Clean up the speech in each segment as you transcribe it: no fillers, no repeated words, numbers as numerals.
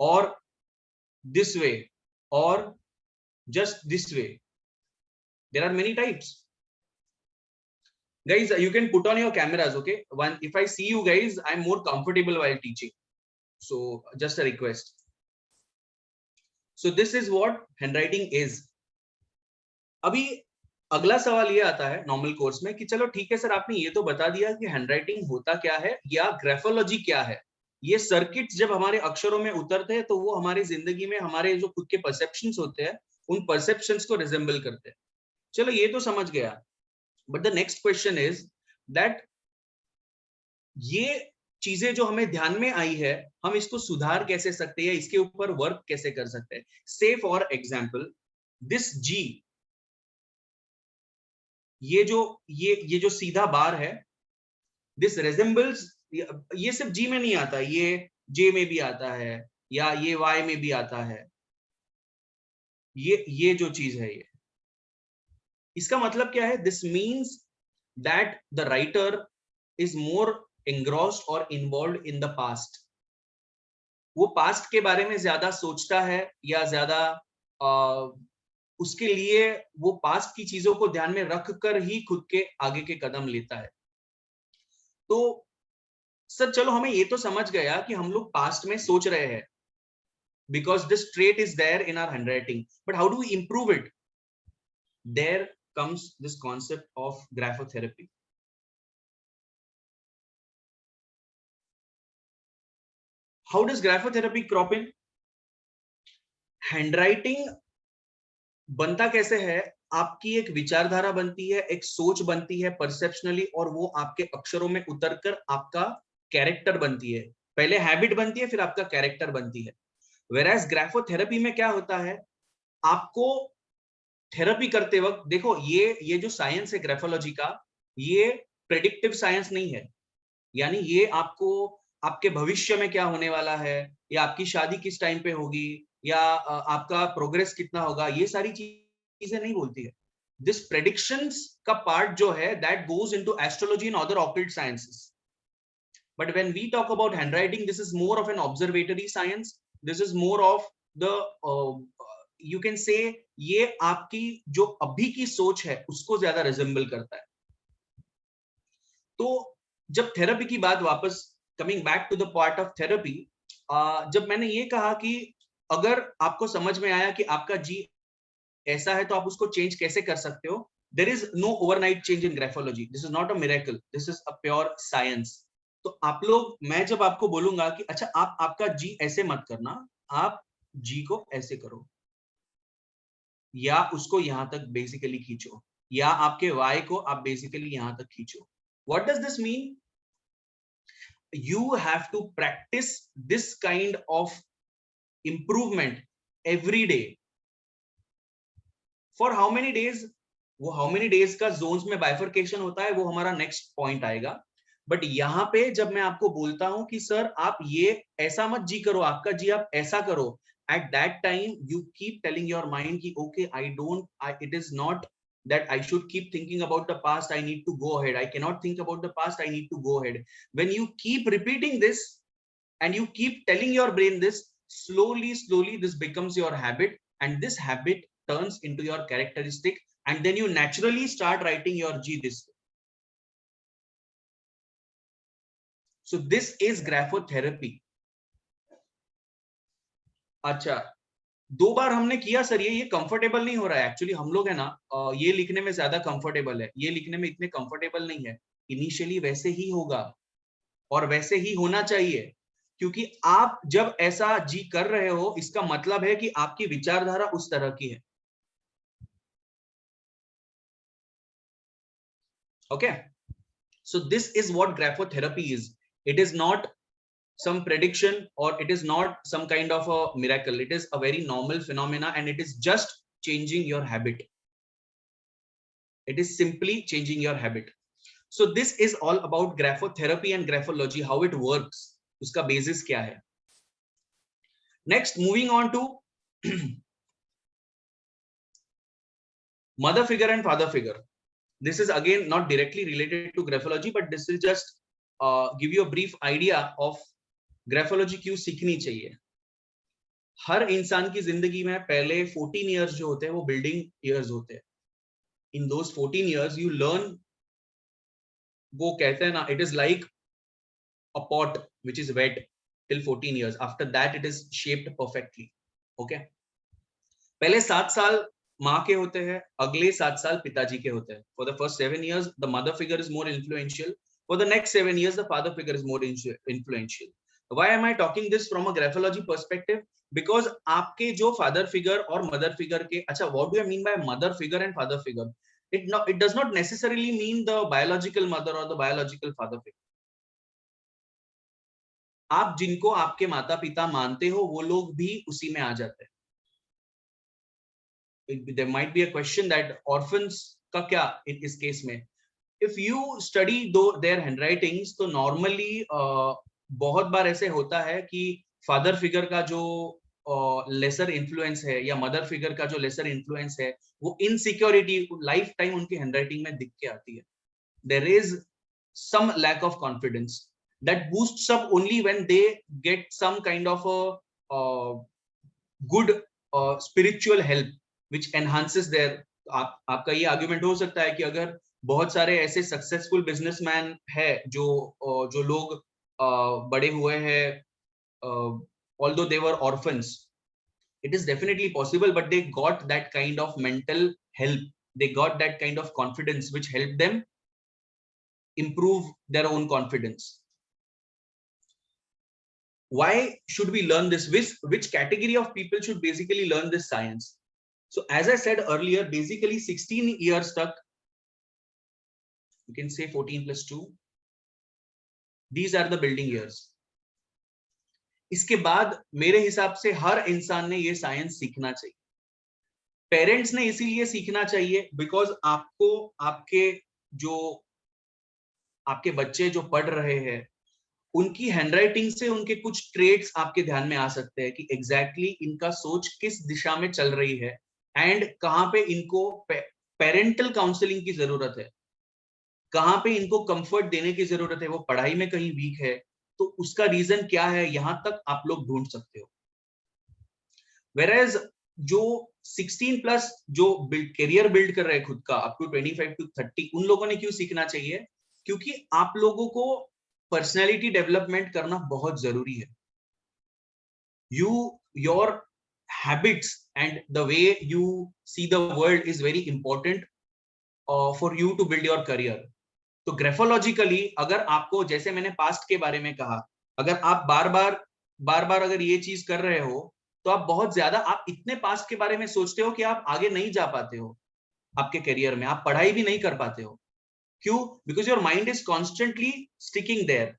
or this way or just this way. There are many types. Guys, you can put on your cameras, okay? If I see you guys, I'm more comfortable while teaching. So just a request. So this is what handwriting is. अभी अगला सवाल ये आता है normal course में कि चलो ठीक है सर, आपने ये तो बता दिया कि हैंडराइटिंग होता क्या है या ग्राफोलॉजी क्या है। ये सर्किट्स जब हमारे अक्षरों में उतरते हैं तो वो हमारी जिंदगी में हमारे जो खुद के परसेप्शंस होते हैं उन परसेप्शंस को रिजेंबल करते हैं। चलो ये तो समझ गया, but the next question is that ये चीजें जो हमें ध्यान में आई है हम इसको सुधार कैसे सकते हैं, इसके ऊपर वर्क कैसे कर सकते हैं। से फॉर एग्जाम्पल दिस जी, ये जो सीधा बार है, दिस रेजेंबल्स, ये सिर्फ जी में नहीं आता, ये जे में भी आता है या ये वाई में भी आता है। ये जो चीज है ये, इसका मतलब क्या है? This means that the writer is more engrossed और इन्वॉल्व इन द पास्ट। वो पास्ट के बारे में ज्यादा सोचता है या ज्यादा उसके लिए वो पास्ट की चीजों को ध्यान में रख कर ही खुद के आगे के कदम लेता है। तो सर चलो हमें ये तो समझ गया कि हम लोग पास्ट में सोच रहे हैं because this trait is there in our handwriting, but how do we improve it? There comes this concept of graphotherapy. How does graphotherapy crop in? Handwriting बनता कैसे है? आपकी एक विचारधारा बनती है, एक सोच बनती है परसेप्शनली, और वो आपके अक्षरों में उतरकर आपका कैरेक्टर बनती है। पहले हैबिट बनती है, फिर आपका कैरेक्टर बनती है। वेराज ग्राफोथेरेपी में क्या होता है, आपको थेरेपी करते वक्त देखो, ये जो साइंस है ग्राफोलॉजी का, ये प्रेडिक्टिव साइंस नहीं है। यानी ये आपको आपके भविष्य में क्या होने वाला है, या आपकी शादी किस टाइम पे होगी, या आपका प्रोग्रेस कितना होगा, ये सारी चीजें नहीं बोलती है। दिस प्रेडिक्शंस का पार्ट जो है that goes into astrology and other occult sciences. But when we talk about handwriting, this is more of an observatory science, this is more of the you can say, ये आपकी जो अभी की सोच है उसको ज्यादा रिजेंबल करता है। तो जब थेरेपी की बात, वापस coming back to the part of therapy, जब मैंने ये कहा कि अगर आपको समझ में आया कि आपका जी ऐसा है तो आप उसको चेंज कैसे कर सकते हो, there is no overnight change in graphology, this is not a miracle, this is a pure science. तो आप लोग, मैं जब आपको बोलूंगा कि अच्छा आप आपका जी ऐसे मत करना, आप जी को ऐसे करो, या उसको यहां तक बेसिकली खींचो, या आपके वाई को आप बेसिकली यहां तक खींचो। What does this mean? You have to practice this kind of improvement every day. For how many days? वो how many days का zones में bifurcation होता है, वो हमारा next point आएगा। बट यहाँ पे जब मैं आपको बोलता हूं कि सर आप ये ऐसा मत जी करो, आपका जी आप ऐसा करो, at that time you keep telling your mind कि okay, it is not that I should keep thinking about the past, I need to go ahead, I cannot think about the past, I need to go ahead. When you keep repeating this and you keep telling your brain this, slowly this becomes your habit, and this habit turns into your characteristic, and then you naturally start writing your G this way. So this is graphotherapy. अच्छा, 2 बार हमने किया sir, ये comfortable नहीं हो रहा है। Actually हम लोग है ना, ये लिखने में ज्यादा कंफर्टेबल है, ये लिखने में इतने कंफर्टेबल नहीं है। इनिशियली वैसे ही होगा और वैसे ही होना चाहिए, क्योंकि आप जब ऐसा जी कर रहे हो इसका मतलब है कि आपकी विचारधारा उस तरह की है। Okay, so this is what graphotherapy is. It is not some prediction, or it is not some kind of a miracle. It is a very normal phenomena, and it is just changing your habit. It is simply changing your habit. So this is all about graphotherapy and graphology, how it works, uska basis kya hai. Next, moving on to mother figure and father figure. This is again not directly related to graphology, but this will just give you a brief idea of graphology क्यों सीखनी चाहिए. हर इंसान की जिंदगी में पहले 14 years जो होते हैं वो building years होते हैं. In those 14 years you learn, वो कहते हैं ना, it is like a pot which is wet till 14 years. After that it is shaped perfectly. Okay. पहले 7 साल माँ के होते हैं, अगले 7 साल पिताजी के होते हैं. For the first 7 years the mother figure is more influential. For the next 7 years the father figure is more influential. Why am I talking this from a graphology perspective? Because आपके जो father figure और mother figure के, अच्छा, what do I mean by mother figure and father figure? It does not necessarily mean the biological mother or the biological father figure. आप जिनको आपके माता पिता मानते हो वो लोग भी उसी में आ जाते हैं. There might be a question that orphans का क्या इस केस में? If you study their handwritings, तो normally बहुत बार ऐसे होता है कि फादर फिगर का जो लेसर इन्फ्लुएंस है या मदर फिगर का जो लेसर इन्फ्लुएंस है वो इनसिक्योरिटी लाइफ टाइम उनकी हैंडराइटिंग में दिख के आती है. There is some lack of confidence that boosts up only when they get some kind of a good spiritual help which enhances their. आपका ये आर्गुमेंट हो सकता है कि अगर बहुत सारे ऐसे सक्सेसफुल बिजनेसमैन है जो लोग बड़े हुए हैं, although they were orphans, it is definitely possible, but they got that kind of mental help, they got that kind of confidence which helped them improve their own confidence. Why should we learn this? Which category of people should basically learn this science? So as I said earlier, basically 16 years tak, you can say 14 plus 2, these are the building years. इसके बाद मेरे हिसाब से हर इंसान ने ये science सीखना चाहिए. पेरेंट्स ने इसीलिए सीखना चाहिए बिकॉज आपको आपके बच्चे जो पढ़ रहे हैं उनकी हैंडराइटिंग से उनके कुछ ट्रेट्स आपके ध्यान में आ सकते हैं कि एग्जैक्टली इनका सोच किस दिशा में चल रही है एंड कहाँ पे इनको पेरेंटल काउंसलिंग की जरूरत है, कहाँ पे इनको कंफर्ट देने की जरूरत है, वो पढ़ाई में कहीं वीक है तो उसका रीजन क्या है, यहां तक आप लोग ढूंढ सकते हो. Whereas जो 16 प्लस जो करियर बिल्ड कर रहे हैं खुद का अप टू 25 to 30, उन लोगों ने क्यों सीखना चाहिए? क्योंकि आप लोगों को पर्सनैलिटी डेवलपमेंट करना बहुत जरूरी है. your habits and the way you see the world is very important for you to build your career. तो ग्राफोलॉजिकली अगर आपको, जैसे मैंने पास्ट के बारे में कहा, अगर आप बार बार अगर ये चीज कर रहे हो तो आप बहुत ज्यादा, आप इतने पास्ट के बारे में सोचते हो कि आप आगे नहीं जा पाते हो आपके करियर में, आप पढ़ाई भी नहीं कर पाते हो. क्यों? Because your mind is constantly sticking there.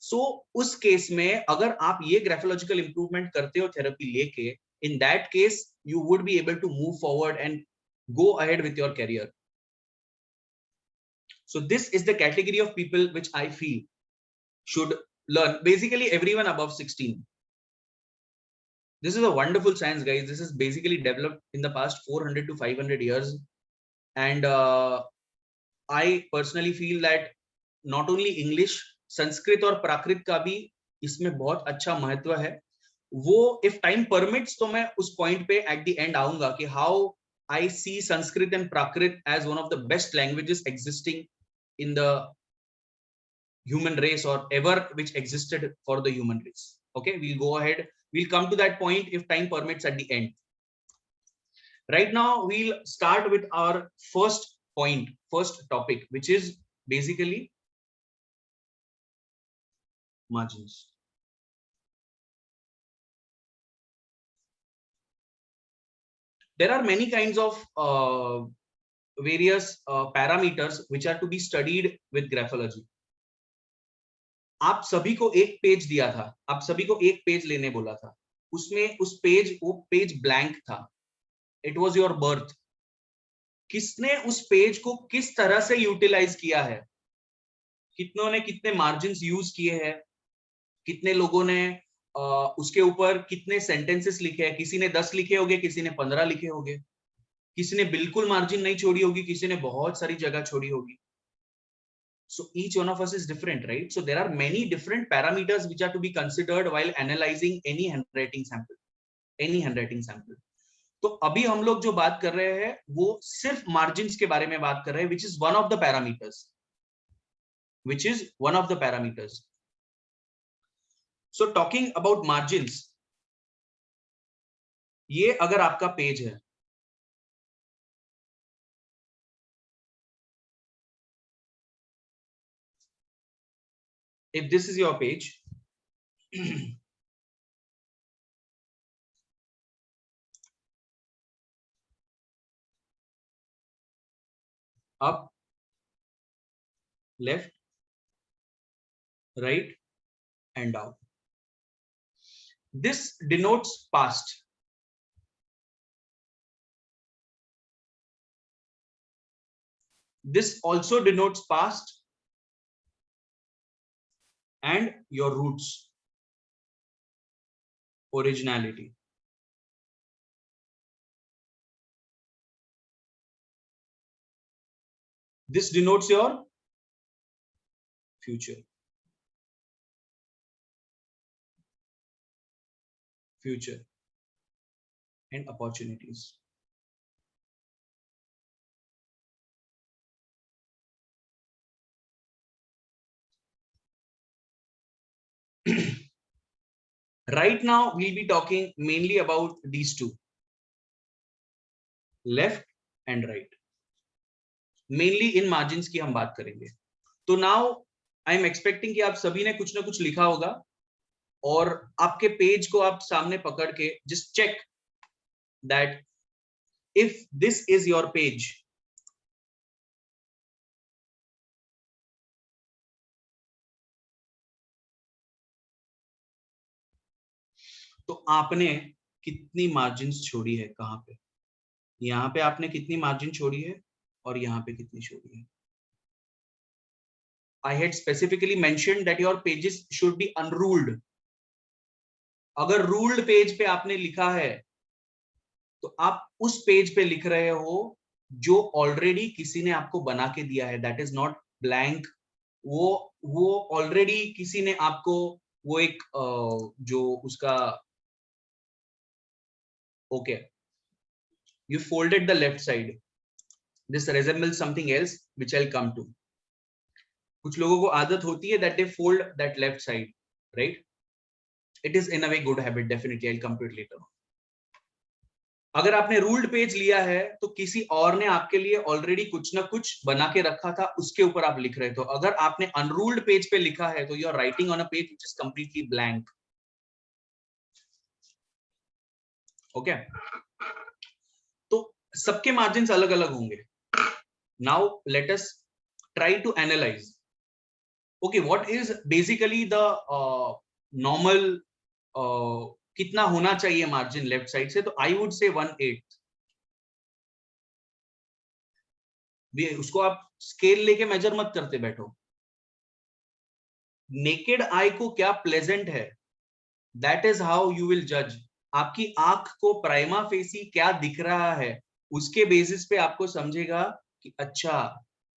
So उस केस में अगर आप ये ग्राफोलॉजिकल इंप्रूवमेंट करते हो थेरेपी लेके, in that case you would be able to move forward and go ahead with your career. So this is the category of people which I feel should learn. Basically everyone above 16. This is a wonderful science, guys. This is basically developed in the past 400 to 500 years. And I personally feel that not only English, Sanskrit और प्राकृत का भी इसमें बहुत अच्छा महत्व है. वो if time permits तो मैं उस point पे at the end आऊंगा कि how I see Sanskrit and Prakrit as one of the best languages existing in the human race or ever which existed for the human race. Okay, we'll go ahead. We'll come to that point if time permits at the end. Right now, we'll start with our first point, first topic, which is basically margins. There are many kinds of various parameters which are to be studied with graphology. आप सभी को एक page दिया था, आप सभी को एक पेज लेने बोला था, उसमें वो पेज ब्लैंक था. It was your birth. किसने उस पेज को किस तरह से यूटिलाइज किया है, कितनों ने कितने मार्जिन्स यूज किए हैं, कितने लोगों ने उसके ऊपर कितने सेंटेंसेस लिखे हैं, किसी ने 10 लिखे होंगे, किसी ने 15 लिखे होंगे, किसी ने बिल्कुल मार्जिन नहीं छोड़ी होगी, किसी ने बहुत सारी जगह छोड़ी होगी. So each one of us is different, right? So there are many different parameters which are to be considered while analyzing any handwriting sample. तो अभी हम लोग जो बात कर रहे हैं वो सिर्फ मार्जिन्स के बारे में बात कर रहे हैं, which is one of the parameters. So talking about margins, ये अगर आपका पेज है, if this is your page, up, left, right, and down. This denotes past. This also denotes past and your roots, originality. This denotes your future. Future and opportunities. Right now, we'll be talking mainly about these two, left and right. Mainly in margins की हम बात करेंगे. तो now I am expecting कि आप सभी ने कुछ ना कुछ लिखा होगा और आपके पेज को आप सामने पकड़ के just check that if this is your page, तो आपने कितनी मार्जिन्स छोड़ी है, कहां पे? यहाँ पे आपने कितनी मार्जिन छोड़ी है और यहाँ पे कितनी छोड़ी है. I had specifically mentioned that your pages should be unruled. अगर रूल्ड पेज पे आपने लिखा है तो आप उस पेज पे लिख रहे हो जो ऑलरेडी किसी ने आपको बना के दिया है. That is not blank. वो ऑलरेडी किसी ने आपको वो एक जो उसका okay, you folded the left side. This resembles something else which I'll come to. कुछ लोगों को आदत होती है that they fold that left side, right? It is in a way good habit, definitely. I'll come to it later. अगर आपने ruled page लिया है तो किसी और ने आपके लिए ऑलरेडी कुछ ना कुछ बना के रखा था, उसके ऊपर आप लिख रहे थे. अगर आपने अनरूल्ड पेज पे लिखा है तो you are writing on a page which is completely blank. Okay, तो सबके मार्जिन्स अलग अलग होंगे. Now let us try to analyse. Okay, what is basically the normal कितना होना चाहिए मार्जिन लेफ्ट साइड से? तो आई वुड से 1/8. उसको आप स्केल लेके मेजर मत करते बैठो. नेकेड आई को क्या प्लेजेंट है, that is how you will जज. आपकी आंख को प्राइमा फेसी क्या दिख रहा है, उसके बेसिस पे आपको समझेगा कि अच्छा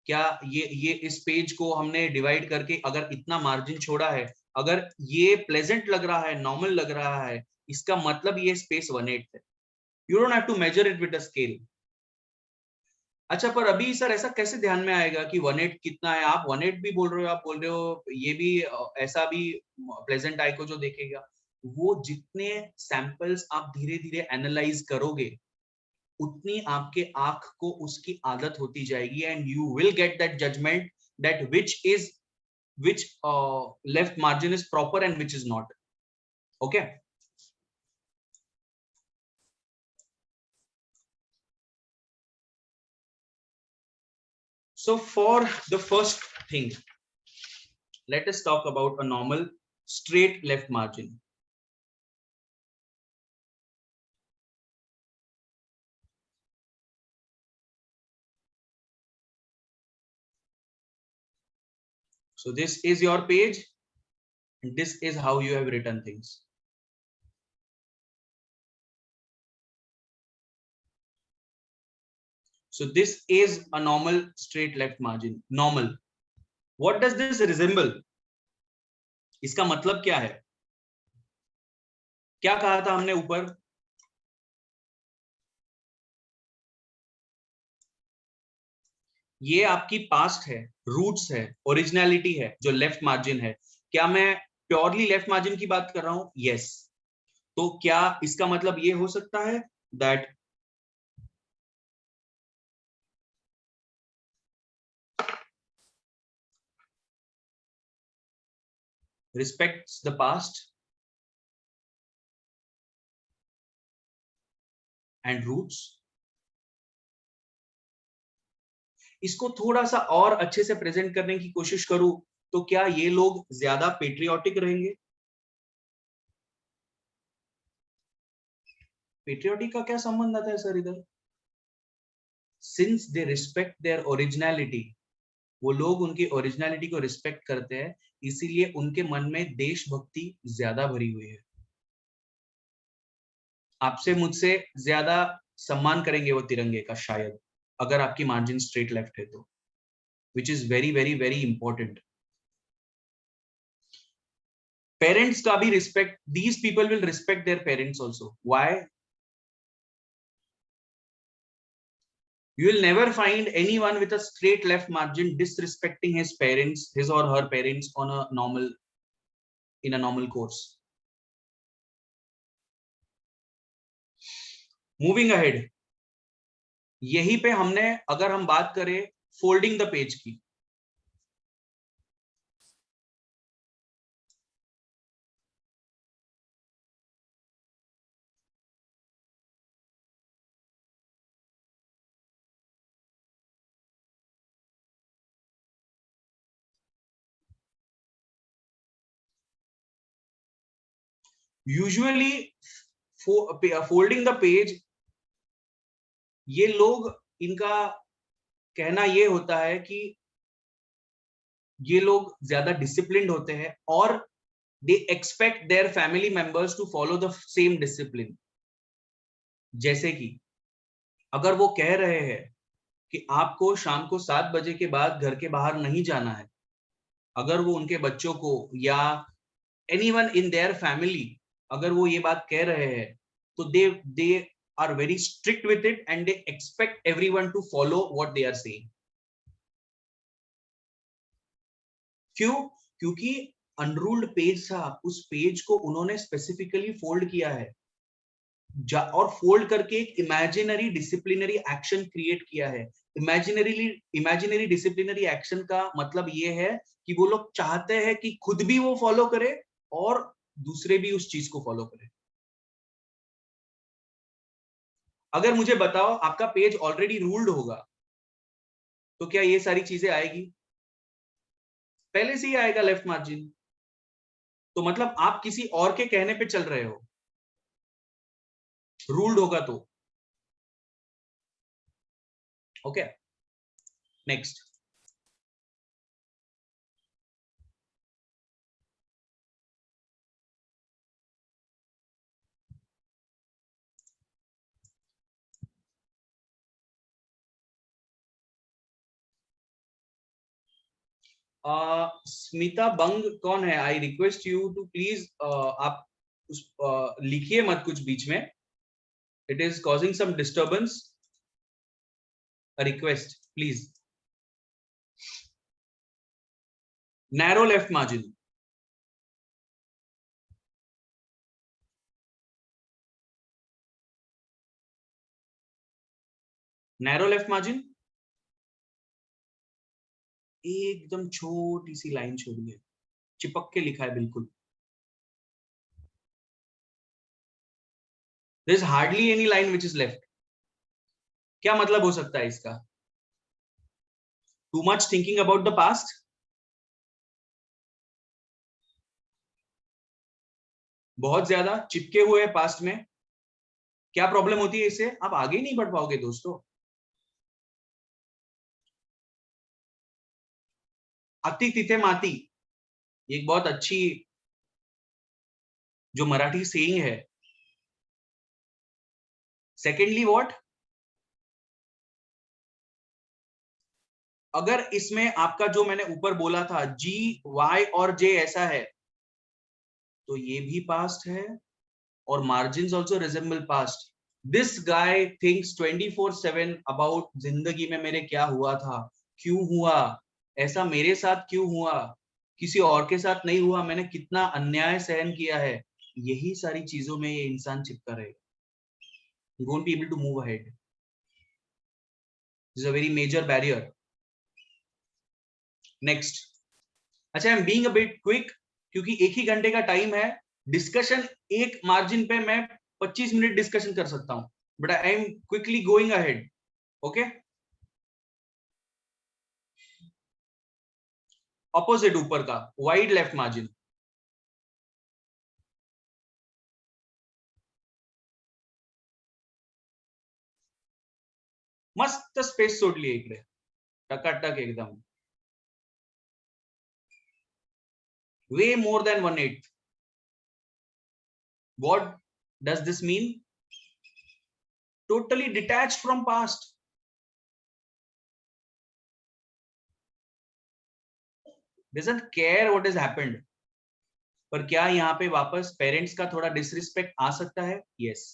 क्या ये इस पेज को हमने डिवाइड करके अगर इतना मार्जिन छोड़ा है, अगर ये प्लेजेंट लग रहा है, नॉर्मल लग रहा है, इसका मतलब ये स्पेस 1/8 है. You don't have to measure it with a scale. अच्छा, पर अभी सर ऐसा कैसे ध्यान में आएगा कि 1/8 कितना है? आप 1/8 भी बोल रहे हो, आप बोल रहे हो ये भी ऐसा भी प्लेजेंट आई को जो देखेगा. वो जितने सैंपल्स आप धीरे धीरे एनालाइज करोगे उतनी आपके आंख को उसकी आदत होती जाएगी and you will get that judgement that which left margin is proper and which is not. Okay, so for the first thing, let us talk about a normal straight left margin. So this is your page and this is how you have written things. So this is a normal straight left margin. Normal. What does this resemble? इसका मतलब क्या है? क्या कहा था हमने ऊपर? ये आपकी पास्ट है, रूट्स है, ओरिजिनलिटी है, जो लेफ्ट मार्जिन है. क्या मैं प्योरली लेफ्ट मार्जिन की बात कर रहा हूं? यस. तो क्या इसका मतलब ये हो सकता है that respects the past and roots? इसको थोड़ा सा और अच्छे से प्रेजेंट करने की कोशिश करूं तो क्या ये लोग ज्यादा पेट्रियोटिक रहेंगे? पेट्रियोटिक का क्या संबंध आता है सर इधर? Since they respect there originality, वो लोग उनकी ओरिजिनलिटी को रिस्पेक्ट करते हैं, इसीलिए उनके मन में देशभक्ति ज्यादा भरी हुई है. आपसे मुझसे ज्यादा सम्मान करेंगे वो तिरंगे का, शायद, अगर आपकी मार्जिन स्ट्रेट लेफ्ट है तो, which is very very very important. Parents का भी respect, these people will respect their parents also. Why? You will never find anyone with a straight left margin disrespecting his parents, his or her parents, on a normal, in a normal course. Moving ahead, यहीं पे हमने, अगर हम बात करें folding the page की, usually folding the page, ये लोग, इनका कहना ये होता है कि ये लोग ज्यादा डिसिप्लिन्ड होते हैं और they expect their family members to follow the same discipline. जैसे कि अगर वो कह रहे हैं कि आपको शाम को 7 बजे के बाद घर के बाहर नहीं जाना है, अगर वो उनके बच्चों को या एनीवन इन देयर फैमिली, अगर वो ये बात कह रहे हैं, तो they are very strict with it and they expect everyone to follow what they are saying. क्यों? क्योंकि अनरूल्ड पेज था, उस पेज को उन्होंने स्पेसिफिकली फोल्ड किया है और फोल्ड करके एक इमेजिनरी डिसिप्लिनरी एक्शन क्रिएट किया है. इमेजिनरी डिसिप्लिनरी एक्शन का मतलब ये है कि वो लोग चाहते हैं कि खुद भी वो फॉलो करे और दूसरे भी उस चीज को फॉलो करे. अगर मुझे बताओ आपका पेज ऑलरेडी रूल्ड होगा तो क्या ये सारी चीजें आएगी? पहले से ही आएगा लेफ्ट मार्जिन. तो मतलब आप किसी और के कहने पे चल रहे हो, रूल्ड होगा तो. Okay, next. स्मिता बंग कौन है? I request you to please, आप लिखिए मत कुछ बीच में. It is causing some disturbance. A request please. Narrow left margin. Narrow left margin एकदम छोटी सी लाइन छोड़ी है, चिपक के लिखा है बिल्कुल. There is hardly any line which is left. क्या मतलब हो सकता है इसका? Too much thinking about the past. बहुत ज्यादा चिपके हुए पास्ट में. क्या प्रॉब्लम होती है इससे? आप आगे नहीं बढ़ पाओगे दोस्तों. अति तिथे माती, एक बहुत अच्छी जो मराठी सेइंग है. Secondly what? अगर इसमें आपका जो मैंने ऊपर बोला था G, Y और J ऐसा है तो ये भी पास्ट है और margins also resemble past. This guy thinks 24/7 about जिंदगी में मेरे क्या हुआ था, क्यों हुआ, ऐसा मेरे साथ क्यों हुआ, किसी और के साथ नहीं हुआ, मैंने कितना अन्याय सहन किया है, यही सारी चीजों में ये इंसान चिपका रहेगा. You won't be able to move ahead. This is a very major barrier. Next. अच्छा, I am being a bit quick क्योंकि एक ही घंटे का टाइम है. डिस्कशन एक मार्जिन पे मैं 25 मिनट डिस्कशन कर सकता हूं, but I am quickly going ahead. Okay, opposite ऊपर का वाइड लेफ्ट मार्जिन. मस्त स्पेस सोडली इकडे टकाटक एकदम. वे more than 1/8. What does this mean? Totally detached from past. Doesn't care what has happened. पर क्या यहाँ पे वापस पेरेंट्स का थोड़ा डिसरिस्पेक्ट आ सकता है? Yes.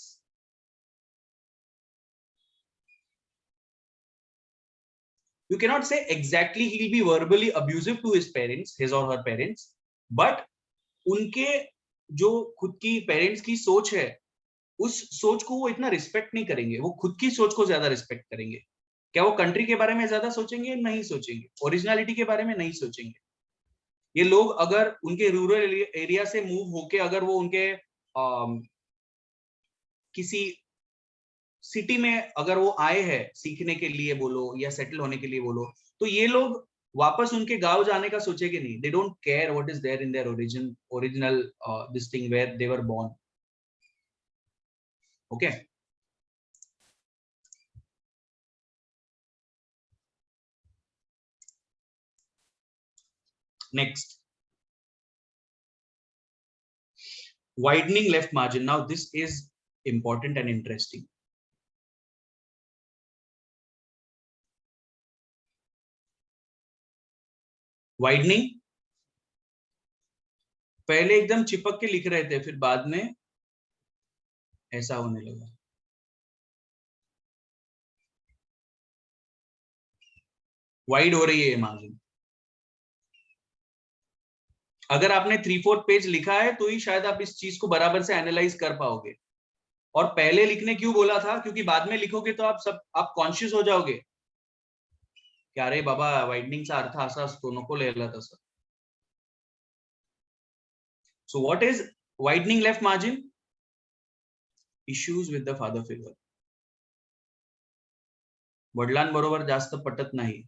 You cannot say exactly he will be verbally abusive to his parents, his or her parents, but उनके जो खुद की पेरेंट्स की सोच है उस सोच को वो इतना रिस्पेक्ट नहीं करेंगे, वो खुद की सोच को ज्यादा रिस्पेक्ट करेंगे. क्या वो कंट्री के बारे में ज्यादा सोचेंगे? नहीं सोचेंगे. ओरिजिनलिटी के बारे में नहीं सोचेंगे. ये लोग अगर उनके रूरल एरिया से मूव होके अगर वो उनके किसी सिटी में अगर वो आए हैं सीखने के लिए बोलो या सेटल होने के लिए बोलो, तो ये लोग वापस उनके गांव जाने का सोचेंगे नहीं. They don't care what is there in their original this thing where they were born. Okay, next. widening left margin. Now this is important and interesting. widening पहले एकदम चिपक के लिख रहे थे, फिर बाद में ऐसा होने लगा. वाइड हो रही है ये मार्जिन. अगर आपने 3/4 पेज लिखा है तो ही शायद आप इस चीज को बराबर से एनालाइज कर पाओगे. और पहले लिखने क्यों बोला था? क्योंकि बाद में लिखोगे तो आप कॉन्शियस हो जाओगे कि अरे बाबा वाइडनिंगचा अर्थ असा असतो, नको लिहायला तसं. So what is widening left margin? Issues with the father figure. वडिलांबरोबर जास्त पटत नाही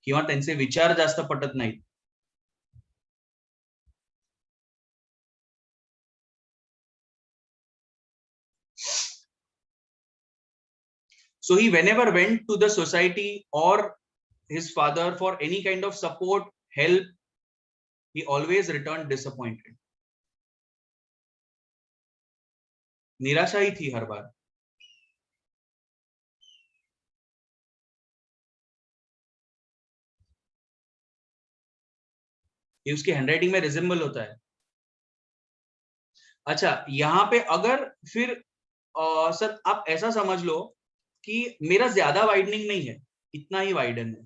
किंवा त्यांचे विचार जास्त पटत नाहीत. So he whenever went to the society or his father for any kind of support, help, he always returned disappointed. निराशा ही थी हर बार. ये उसकी हैंडराइटिंग में रिजेंबल होता है. अच्छा, यहाँ पे अगर फिर सर आप ऐसा समझ लो कि मेरा ज्यादा वाइडनिंग नहीं है, इतना ही वाइडन है,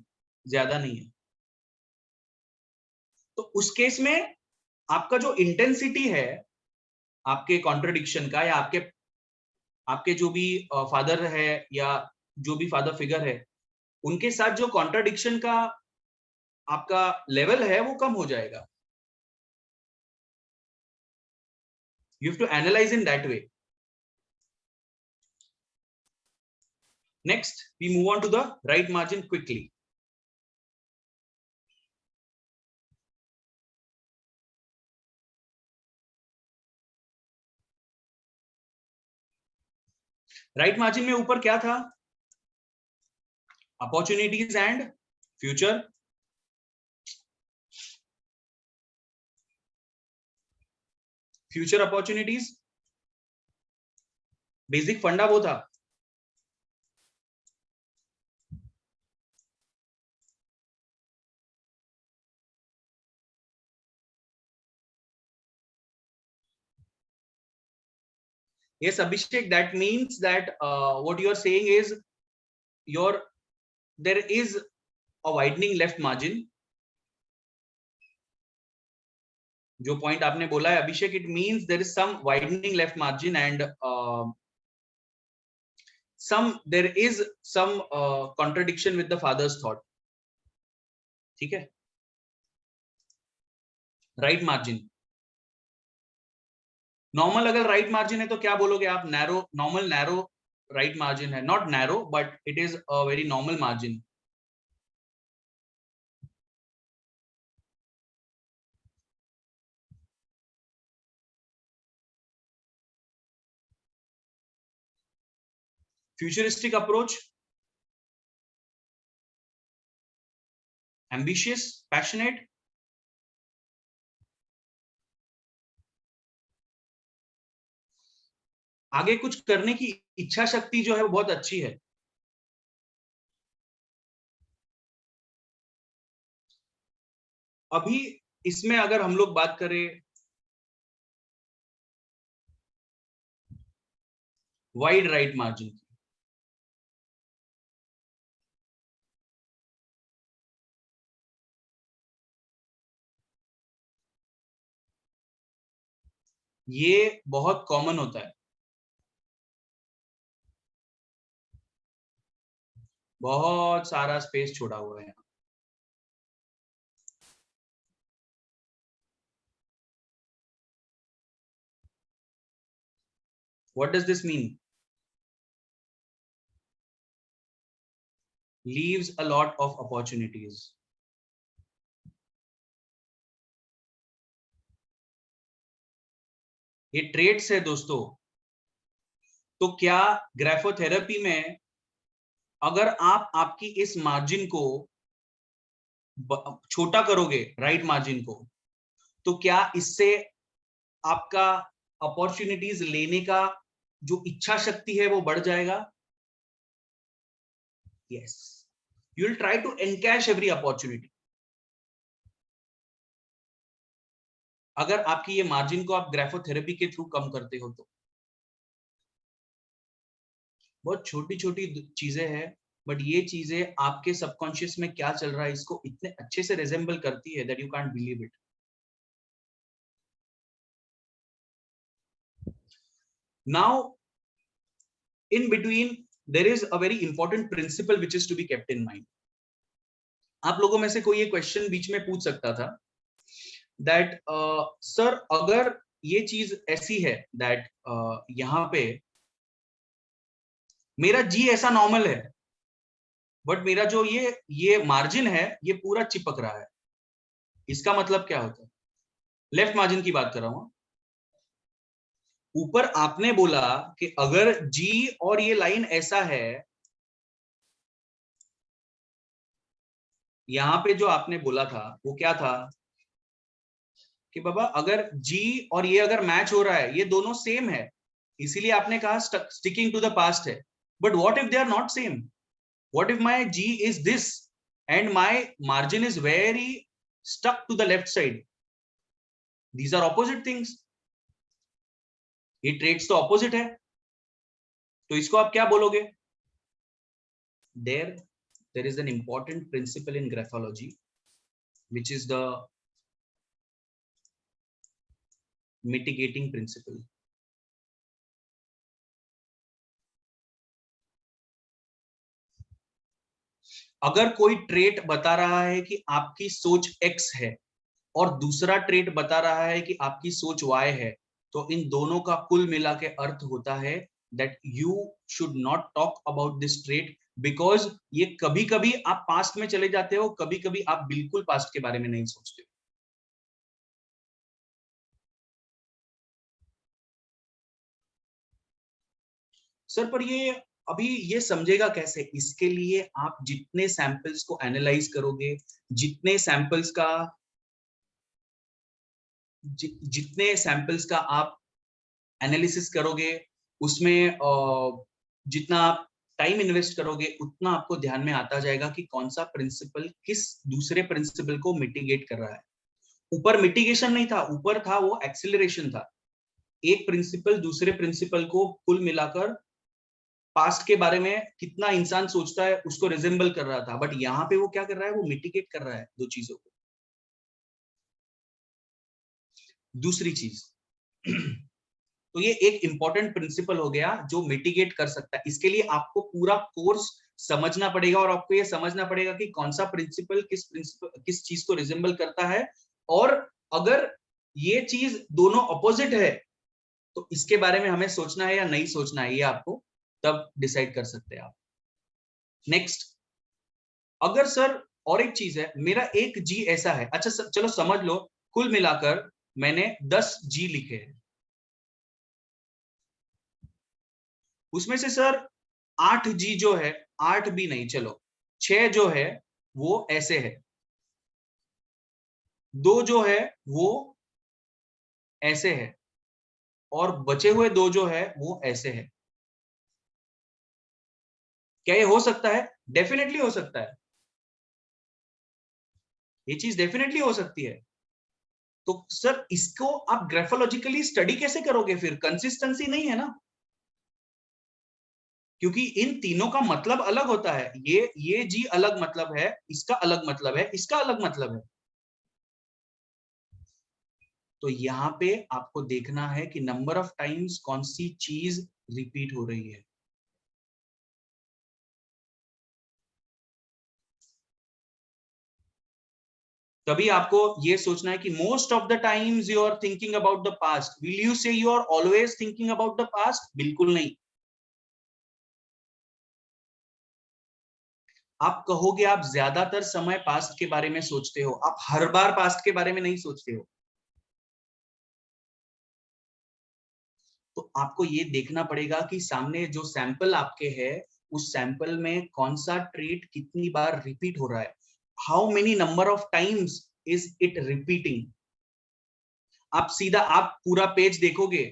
ज्यादा नहीं है, तो उस केस में आपका जो इंटेंसिटी है आपके कॉन्ट्रडिक्शन का या आपके आपके जो भी फादर है या जो भी फादर फिगर है उनके साथ जो कॉन्ट्रडिक्शन का आपका लेवल है वो कम हो जाएगा. You have to analyze in that way. Next, we move on to the right margin quickly. Right margin में ऊपर क्या था? Opportunities and future. Future opportunities basic फंडा वो था. Yes, Abhishek, that means that what you are saying is there is a widening left margin. जो point आपने बोला है Abhishek, it means there is some widening left margin and there is some contradiction with the father's thought. ठीक है. Right margin, normal अगर right margin है तो क्या बोलोगे आप? Narrow, normal narrow right margin है, not narrow but it is a very normal margin. Futuristic approach, ambitious, passionate. आगे कुछ करने की इच्छा शक्ति जो है वो बहुत अच्छी है. अभी इसमें अगर हम लोग बात करें वाइड राइट मार्जिन की, ये बहुत कॉमन होता है, बहुत सारा स्पेस छोड़ा हुआ है. What does this mean? Leaves a lot of opportunities. ये ट्रेड्स है दोस्तों. तो क्या ग्राफोथेरेपी में अगर आप आपकी इस मार्जिन को छोटा करोगे, राइट मार्जिन को, तो क्या इससे आपका अपॉर्चुनिटीज लेने का जो इच्छा शक्ति है वो बढ़ जाएगा? Yes, you will try to encash every opportunity. अगर आपकी ये मार्जिन को आप ग्राफोथेरेपी के थ्रू कम करते हो तो. बहुत छोटी छोटी चीजें हैं, बट ये चीजें आपके सबकॉन्शियस में क्या चल रहा है इसको इतने अच्छे से रिजेंबल करती है that you can't believe it. Now in between there is a very important principle which is to be kept in mind. आप लोगों में से कोई ये क्वेश्चन बीच में पूछ सकता था दैट सर अगर ये चीज ऐसी है दैट यहाँ पे मेरा जी ऐसा नॉर्मल है बट मेरा जो ये मार्जिन है ये पूरा चिपक रहा है, इसका मतलब क्या होता है? लेफ्ट मार्जिन की बात कर रहा हूं. ऊपर आपने बोला कि अगर जी और ये लाइन ऐसा है, यहां पे जो आपने बोला था वो क्या था कि बाबा अगर जी और ये अगर मैच हो रहा है, ये दोनों सेम है, इसीलिए आपने कहा स्टिकिंग टू द पास्ट है. But what if they are not same? What if my G is this and my margin is very stuck to the left side? These are opposite things. ये traits तो opposite है, तो इसको आप क्या बोलोगे? there is an important principle in graphology which is the mitigating principle. अगर कोई ट्रेट बता रहा है कि आपकी सोच x है और दूसरा ट्रेट बता रहा है कि आपकी सोच y है, तो इन दोनों का कुल मिला के अर्थ होता है that you should not talk about this trait because ये कभी कभी आप पास्ट में चले जाते हो, कभी कभी आप बिल्कुल पास्ट के बारे में नहीं सोचते हो. सर पर ये अभी ये समझेगा कैसे? इसके लिए आप जितने सैंपल्स को एनालाइज करोगे, जितने सैंपल्स का आप एनालिसिस करोगे, उसमें जितना आप टाइम इन्वेस्ट करोगे, उतना आपको ध्यान में आता जाएगा कि कौन सा प्रिंसिपल किस दूसरे प्रिंसिपल को मिटिगेट कर रहा है. ऊपर मिटिगेशन नहीं था, ऊपर था वो एक्सेलरेशन था. एक प्रिंसिपल दूसरे प्रिंसिपल को कुल मिलाकर पास्ट के बारे में कितना इंसान सोचता है उसको रिजेंबल कर रहा था, बट यहाँ पे वो क्या कर रहा है, वो मिटिगेट कर रहा है दो चीजों को। दूसरी चीज तो ये एक इंपॉर्टेंट प्रिंसिपल हो गया जो मिटिगेट कर सकता है। इसके लिए आपको पूरा कोर्स समझना पड़ेगा और आपको ये समझना पड़ेगा कि कौन सा प्रिंसिपल किस चीज को रिजेंबल करता है, और अगर ये चीज दोनों अपोजिट है तो इसके बारे में हमें सोचना है या नहीं सोचना है, ये आपको तब डिसाइड कर सकते हैं आप। नेक्स्ट, अगर सर और एक चीज है, मेरा एक जी ऐसा है, अच्छा चलो समझ लो कुल मिलाकर मैंने 10 जी लिखे हैं, उसमें से सर 8 जी जो है, 8 भी नहीं, चलो 6 जो है वो ऐसे है, 2 जो है वो ऐसे है, और बचे हुए 2 जो है वो ऐसे है। क्या ये हो सकता है? डेफिनेटली हो सकता है, ये चीज डेफिनेटली हो सकती है। तो सर इसको आप ग्राफोलॉजिकली स्टडी कैसे करोगे? फिर कंसिस्टेंसी नहीं है ना, क्योंकि इन तीनों का मतलब अलग होता है। ये जी अलग मतलब है, इसका अलग मतलब है, इसका अलग मतलब है। तो यहाँ पे आपको देखना है कि नंबर ऑफ टाइम्स कौन सी चीज रिपीट हो रही है। तभी आपको ये सोचना है कि most of the times you are thinking about the past. Will you say you are always thinking about the past? बिल्कुल नहीं। आप कहोगे आप ज्यादातर समय पास्ट के बारे में सोचते हो, आप हर बार पास्ट के बारे में नहीं सोचते हो। तो आपको ये देखना पड़ेगा कि सामने जो सैंपल आपके है, उस सैंपल में कौन सा ट्रेट कितनी बार रिपीट हो रहा है, how many number of times is it repeating. आप सीधा आप पूरा पेज देखोगे,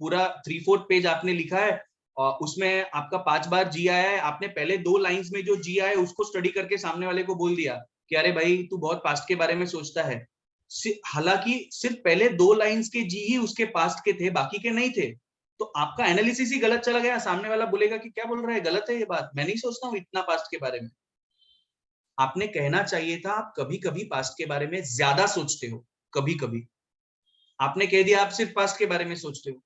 पूरा 3/4 पेज आपने लिखा है और उसमें आपका 5 बार जी आया है, आपने पहले 2 लाइंस में जो जी आया है उसको स्टडी करके सामने वाले को बोल दिया कि अरे भाई तू बहुत पास्ट के बारे में सोचता है, हालांकि सिर्फ पहले 2 लाइंस के जी ही उसके पास्ट के थे, बाकी के नहीं थे। तो आपका एनालिसिस ही गलत चला गया। सामने वाला बोलेगा कि क्या बोल रहा है, गलत है ये बात, मैं नहीं सोचता हूँ इतना पास्ट के बारे में। आपने कहना चाहिए था आप कभी कभी पास्ट के बारे में ज्यादा सोचते हो, कभी कभी। आपने कह दिया आप सिर्फ पास्ट के बारे में सोचते हो।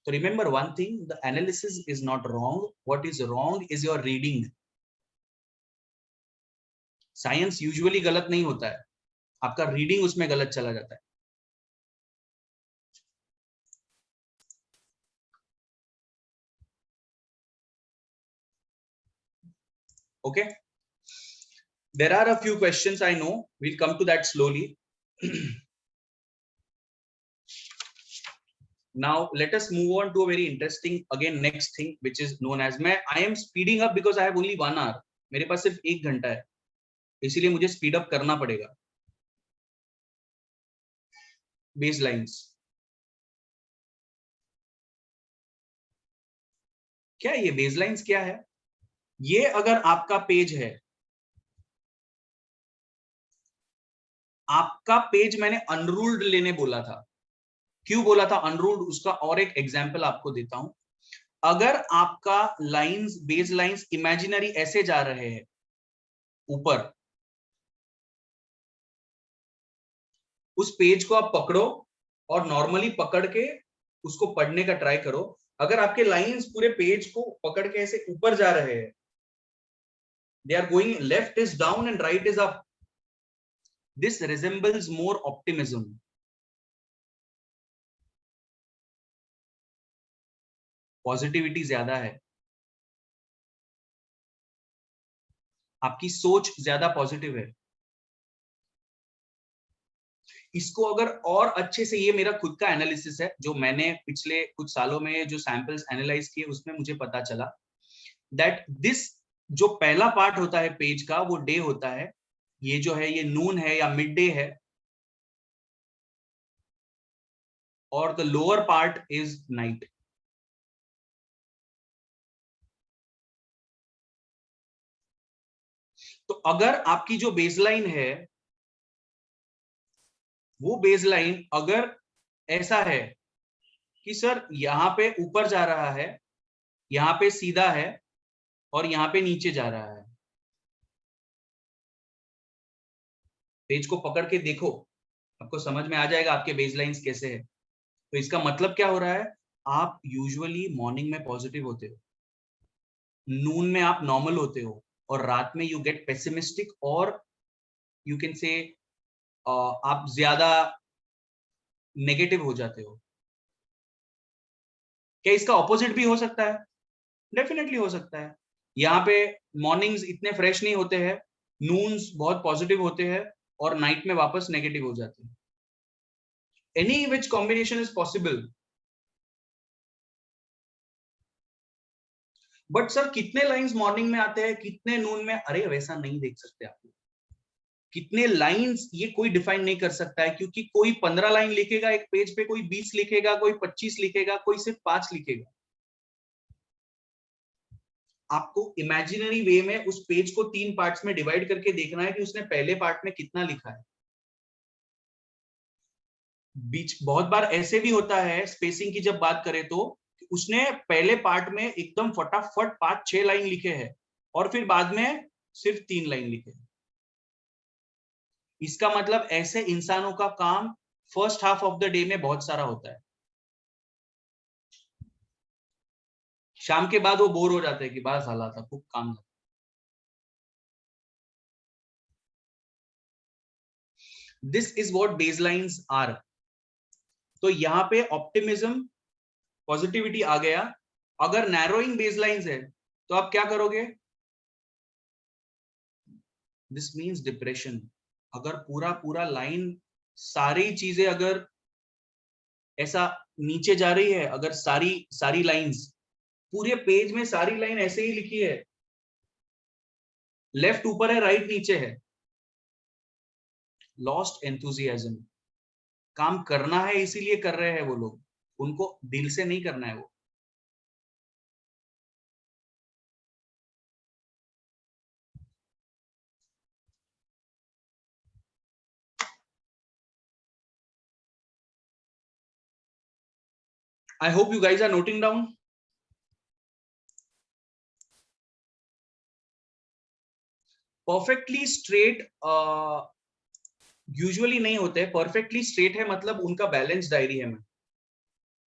तो remember one thing, the analysis is not wrong, what is wrong is your reading. Science usually गलत नहीं होता है, आपका रीडिंग उसमें गलत चला जाता है। Okay, there are a few questions I know, we'll come to that slowly. Now let us move on to a very interesting again next thing which is known as, I am speeding up because I have only 1 hour, मेरे पास सिर्फ 1 घंटा है, इसीलिए मुझे speed up करना पड़ेगा। बेसलाइंस क्या है? ये बेसलाइंस क्या है? ये अगर आपका पेज है, आपका पेज मैंने अनरूल्ड लेने बोला था। क्यों बोला था अनरूल्ड, उसका और एक एग्जांपल आपको देता हूं। अगर आपका लाइंस, बेस लाइंस इमेजिनरी ऐसे जा रहे हैं ऊपर, उस पेज को आप पकड़ो और नॉर्मली पकड़ के उसको पढ़ने का ट्राई करो। अगर आपके लाइंस पूरे पेज को पकड़ के ऐसे ऊपर जा रहे हैं, they are going, left is down and right is up, this resembles more optimism. Positivity ज्यादा है, आपकी सोच ज्यादा पॉजिटिव है। इसको अगर और अच्छे से, ये मेरा खुद का एनालिसिस है जो मैंने पिछले कुछ सालों में जो सैंपल्स एनालाइज किए उसमें मुझे पता चला दैट दिस, जो पहला पार्ट होता है पेज का वो डे होता है, ये जो है ये नून है या मिड डे है, और the lower part is night. तो अगर आपकी जो बेसलाइन है, वो बेसलाइन अगर ऐसा है कि सर यहाँ पे ऊपर जा रहा है, यहाँ पे सीधा है और यहाँ पे नीचे जा रहा है। पेज को पकड़ के देखो, आपको समझ में आ जाएगा आपके बेसलाइंस कैसे है। तो इसका मतलब क्या हो रहा है, आप यूजुअली मॉर्निंग में पॉजिटिव होते हो, नून में आप नॉर्मल होते हो, और रात में यू गेट पेसिमिस्टिक, और यू कैन से आप ज्यादा नेगेटिव हो जाते हो। क्या इसका ऑपोजिट भी हो सकता है? डेफिनेटली हो सकता है। यहाँ पे मॉर्निंग्स इतने फ्रेश नहीं होते हैं, नून्स बहुत पॉजिटिव होते हैं, और नाइट में वापस नेगेटिव हो जाते हैं। Any which combination is possible. But sir कितने लाइंस मॉर्निंग में आते हैं, कितने नून में? अरे वैसा नहीं देख सकते आप। कितने लाइंस ये कोई डिफाइन नहीं कर सकता है, क्योंकि कोई 15 लाइन लिखेगा एक पेज पे, कोई 20 लिखेगा, कोई 25 लिखेगा, कोई सिर्फ 5 लिखेगा। आपको इमेजिनरी वे में उस पेज को 3 पार्ट्स में डिवाइड करके देखना है कि उसने पहले पार्ट में कितना लिखा है। बीच बहुत बार ऐसे भी होता है, स्पेसिंग की जब बात करें तो, उसने पहले पार्ट में एकदम फटाफट 5-6 लाइन लिखे हैं, और फिर बाद में सिर्फ 3 लाइन लिखे हैं। इसका मतलब ऐसे इंसानों का काम first half of the day में बहुत सारा होता है, शाम के बाद वो बोर हो जाते हैं कि बस हालात था, खूब काम था। This is what baselines are. तो यहाँ पे ऑप्टिमिज्म, पॉजिटिविटी आ गया। अगर नैरोइंग बेसलाइंस है तो आप क्या करोगे? This means depression. अगर पूरा पूरा लाइन, सारी चीजें अगर ऐसा नीचे जा रही है, अगर सारी सारी लाइंस पूरे पेज में सारी लाइन ऐसे ही लिखी है, लेफ्ट ऊपर है राइट नीचे है, लॉस्ट एंथुजियाज्म। काम करना है इसीलिए कर रहे हैं वो लोग, उनको दिल से नहीं करना है वो। I hope you guys are noting down. Perfectly straight usually नहीं होते। परफेक्टली स्ट्रेट है मतलब उनका बैलेंस डायरी है।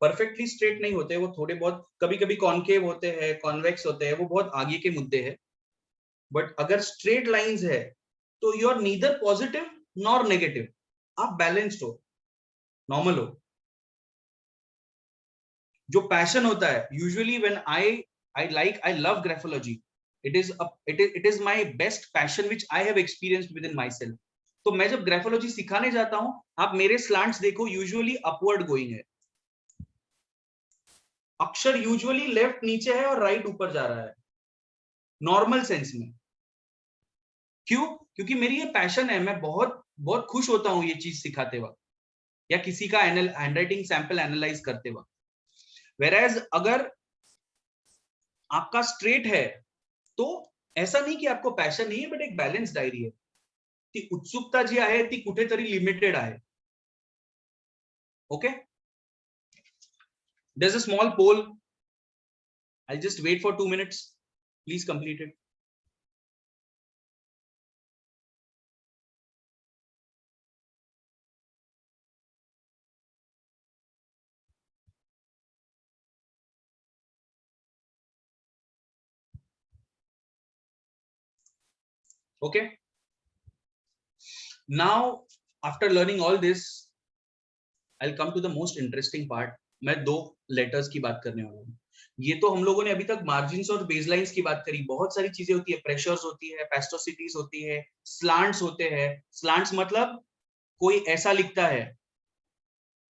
परफेक्टली स्ट्रेट नहीं होते वो, थोड़े बहुत कभी कभी कॉनकेव होते हैं, कॉन्वेक्स होते हैं, वो बहुत आगे के मुद्दे हैं। बट अगर स्ट्रेट लाइंस है तो you are neither positive nor negative, आप बैलेंस्ड हो, नॉर्मल हो। जो पैशन होता है, usually when I love graphology, it is my best passion which I have experienced with in my self. तो मैं जब ग्राफोलॉजी सिखाने जाता हूं, आप मेरे स्लैंट्स देखो, यूजुअली अपवर्ड गोइंग है। अक्षर यूजुअली लेफ्ट नीचे है और राइट ऊपर जा रहा है, नॉर्मल सेंस में। क्यों? क्योंकि मेरी ये पैशन है, मैं बहुत बहुत खुश होता हूं ये चीज सिखाते वक्त, या किसी का हैंडराइटिंग सैंपल एनालाइज करते वक्त। वेरएज अगर आपका स्ट्रेट है तो ऐसा नहीं कि आपको पैशन नहीं है, बट एक बैलेंस डायरी है। ती उत्सुकता जी आहे ती कुठेतरी लिमिटेड आहे। Okay, there's a small poll. I'll just wait for 2 minutes. Please complete it. Okay, now after learning all this, I'll come to the most interesting part. मैं 2 लेटर्स की बात करने वाला हूँ। ये तो हम लोगों ने अभी तक मार्जिन्स और बेसलाइंस की बात करी, बहुत सारी चीजें होती है, प्रेशर्स होती है, पेस्टोसिटीज होती है, स्लांट्स होते हैं। स्लांट्स मतलब कोई ऐसा लिखता है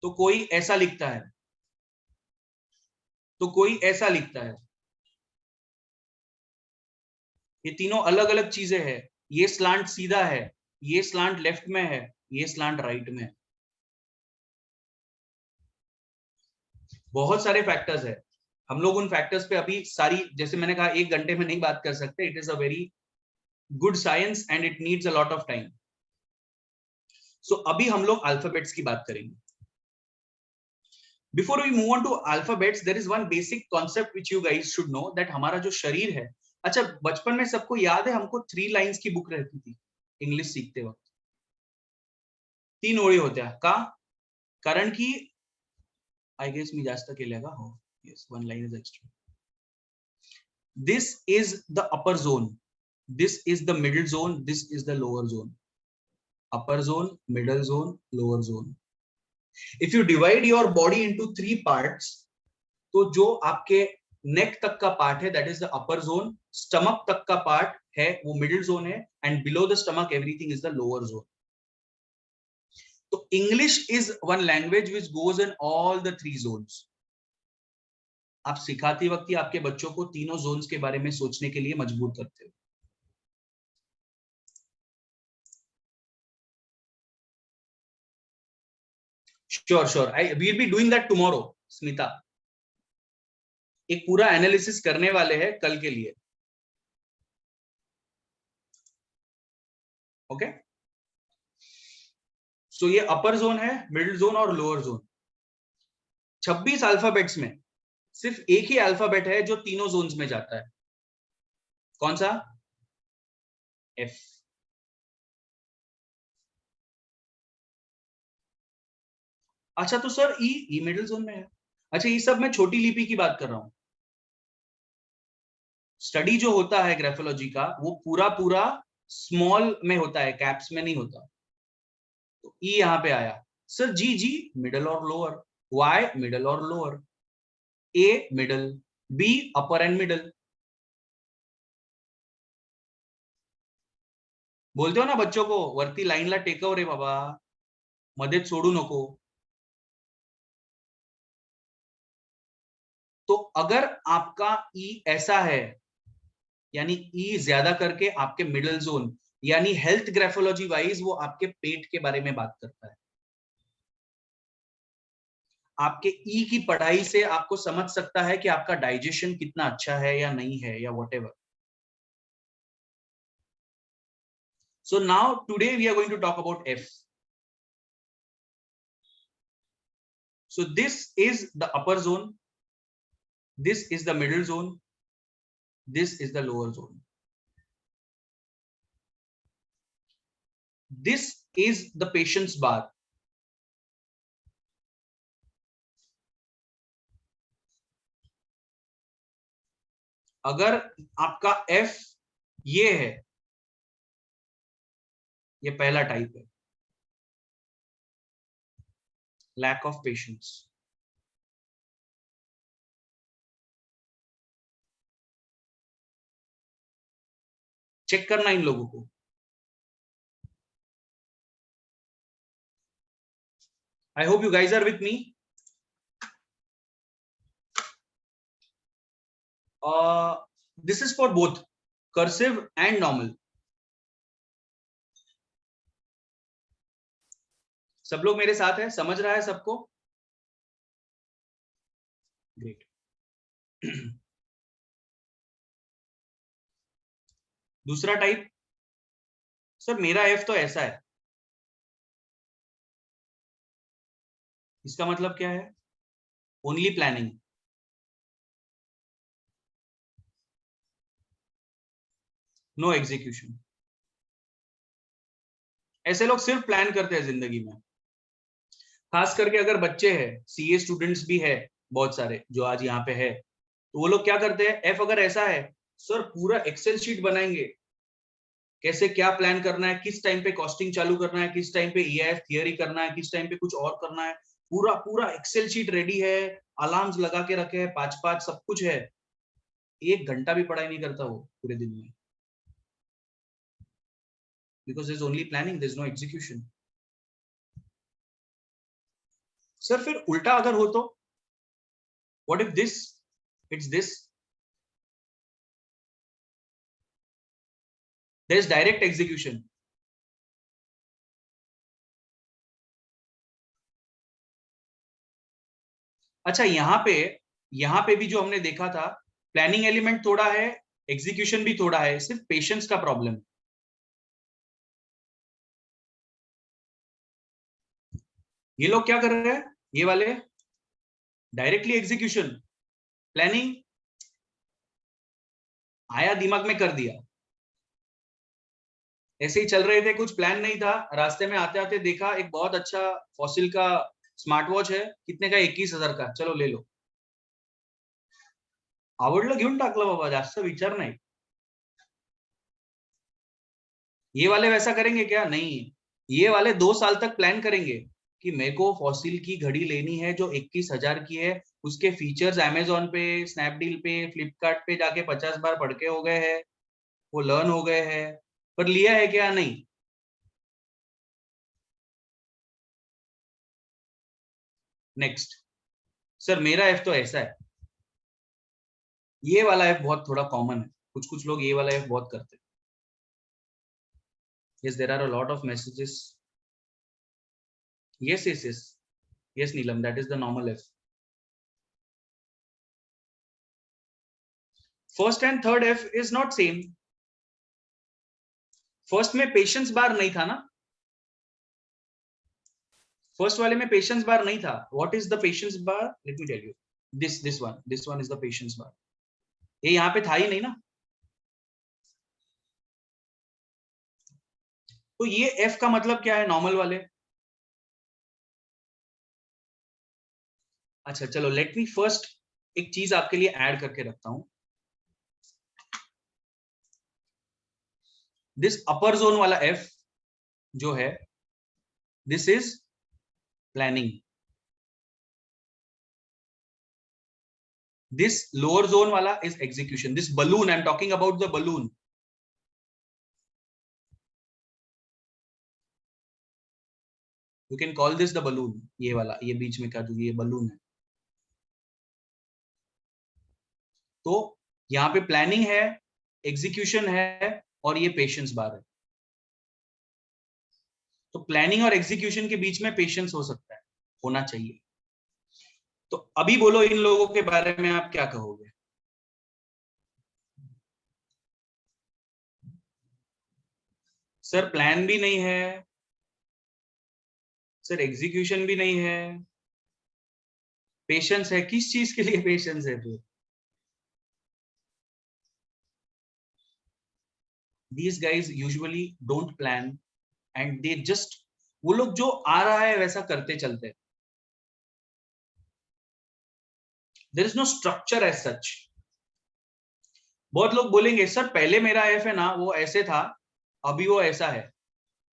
तो कोई ऐसा लिखता है, तो कोई ऐसा लिखता है। ये तीनों अलग अलग चीजें हैं। ये स्लांट सीधा है, ये स्लांट लेफ्ट में है, ये स्लांट राइट में है। बहुत सारे फैक्टर्स है। हम लोग उन फैक्टर्स पे अभी सारी, जैसे मैंने कहा, 1 घंटे में नहीं बात कर सकते। It is a very good science and it needs a lot of time. So अभी हम लोग अल्फाबेट्स की बात करेंगे। Before we move on to alphabets, there is one basic concept which you guys should know, that हमारा जो शरीर है, अच्छा बचपन में सबको याद है, हमको 3 लाइंस की बुक रहती थी इंग्लिश सीखते वक्त, 3 ओळी होत्या का? कारण की आई गेस मी जास्त केल्या का? हो, yes, 1 line is extra. This is the upper zone, this is the middle zone, this is the lower zone. Upper zone, middle zone, lower zone. If you divide your body into 3 parts, तो जो आपके नेक तक का part है, that is the upper zone, stomach तक का part है वो मिडिल जोन है, and below the stomach everything is the lower zone. तो English is one language which goes in all the 3 zones. आप सिखाते वक्त ही आपके बच्चों को तीनों जोन्स के बारे में सोचने के लिए मजबूर करते हो. Sure, I will be doing that tomorrow. Smita, एक पूरा एनालिसिस करने वाले हैं कल के लिए. ओके, सो ये अपर जोन है, मिडिल जोन और लोअर जोन. 26 अल्फाबेट्स में सिर्फ एक ही अल्फाबेट है जो तीनों जोन्स में जाता है. कौन सा? एफ. अच्छा तो सर ई मिडिल जोन में है. अच्छा, ये सब मैं छोटी लिपि की बात कर रहा हूं. स्टडी जो होता है ग्राफोलॉजी का, वो पूरा पूरा स्मॉल में होता है, कैप्स में नहीं होता. तो ई यहां पे आया. सर जी मिडल और लोअर, वाई मिडल और lower, A middle, B upper and middle. बोलते हो ना बच्चों को, वरती लाईनला टेकव रे बाबा, मध्येच सोडू नको. तो अगर आपका ई ऐसा है, यानी ई ज्यादा करके आपके मिडल जोन, यानी हेल्थ ग्राफोलॉजी वाइज वो आपके पेट के बारे में बात करता है. आपके ई की पढ़ाई से आपको समझ सकता है कि आपका डाइजेशन कितना अच्छा है या नहीं है, या whatever. So now today we are going to talk about F. So this is the upper zone, this is the middle zone, this is the lower zone, this is the patient's bar. अगर आपका F ये है, ये पहला type है, lack of patience. Check करना इन लोगों को. I hope you guys are with me. This is for both cursive and normal. सब लोग मेरे साथ है, समझ रहा है सबको? ग्रेट. दूसरा टाइप, सर मेरा एफ तो ऐसा है, इसका मतलब क्या है? Only planning, no execution. ऐसे लोग सिर्फ प्लान करते हैं जिंदगी में. खास करके अगर बच्चे हैं, सीए स्टूडेंट्स भी है बहुत सारे जो आज यहाँ पे है, तो वो लोग क्या करते हैं, एफ अगर ऐसा है, सर पूरा एक्सेल शीट बनाएंगे, कैसे क्या प्लान करना है, किस टाइम पे कॉस्टिंग चालू करना है, किस टाइम पे ईआईएफ थियरी करना है, किस टाइम पे कुछ और करना है, पूरा पूरा एक्सेल शीट रेडी है, अलार्म्स लगा के रखे हैं, 5-5 सब कुछ है. 1 घंटा भी पढ़ाई नहीं करता वो पूरे दिन में, because there is only planning, there is no execution. Sir फिर उल्टा अगर हो तो, what if this it's this, there is direct execution. अच्छा यहाँ पे भी जो हमने देखा था, प्लानिंग एलिमेंट थोड़ा है, एग्जीक्यूशन भी थोड़ा है, सिर्फ पेशेंस का प्रॉब्लम. ये लोग क्या कर रहे हैं, ये वाले डायरेक्टली एग्जीक्यूशन, प्लानिंग आया दिमाग में कर दिया, ऐसे ही चल रहे थे, कुछ प्लान नहीं था, रास्ते में आते आते देखा एक बहुत अच्छा फॉसिल का स्मार्ट वॉच है, कितने का, 21,000 का, चलो ले लो, आवडलं घेऊन टाकलं बाबा, जास्त विचार नहीं। ये वाले वैसा करेंगे क्या? नहीं, ये वाले 2 साल तक प्लान करेंगे कि मेरे को फॉसिल की घड़ी लेनी है जो 21,000 की है, उसके फीचर्स अमेजोन पे, स्नैपडील पे, फ्लिपकार्ट पे जाके 50 बार पढ़ के हो गए हैं, वो लर्न हो गए हैं, पर लिया है क्या? नहीं। नेक्स्ट, सर मेरा एफ तो ऐसा है, ये वाला एफ बहुत थोड़ा कॉमन है, कुछ कुछ लोग ये वाला एफ बहुत करते हैं। yes there are a lot of messages, yes Neelam, that is the normal f. First and third F is not same. First में पेशेंस बार नहीं था ना, फर्स्ट वाले में पेशेंस बार नहीं था। What is the patience bar? Let me tell you, this one is the patience bar, ये यहाँ पे था ही नहीं ना, तो ये एफ का मतलब क्या है नॉर्मल वाले? अच्छा चलो, लेट मी फर्स्ट एक चीज आपके लिए ऐड करके रखता हूं, दिस अपर जोन वाला एफ जो है, this is planning, this lower zone wala is execution, this balloon I'm talking about, the balloon, you can call this the balloon, ये वाला, ये बीच में का जो ये balloon है, तो यहाँ पे प्लानिंग है, एग्जीक्यूशन है, और ये पेशेंस बार है, तो प्लानिंग और एग्जीक्यूशन के बीच में पेशेंस हो सकता है, होना चाहिए। तो अभी बोलो इन लोगों के बारे में आप क्या कहोगे? सर प्लान भी नहीं है, सर एग्जीक्यूशन भी नहीं है, पेशेंस है, किस चीज के लिए पेशेंस है फिर? These guys usually don't plan and they just, वो लोग जो आ रहा है वैसा करते चलते हैं, there is no structure as such। बहुत लोग बोलेंगे सर पहले मेरा एफ है ना वो ऐसे था, अभी वो ऐसा है,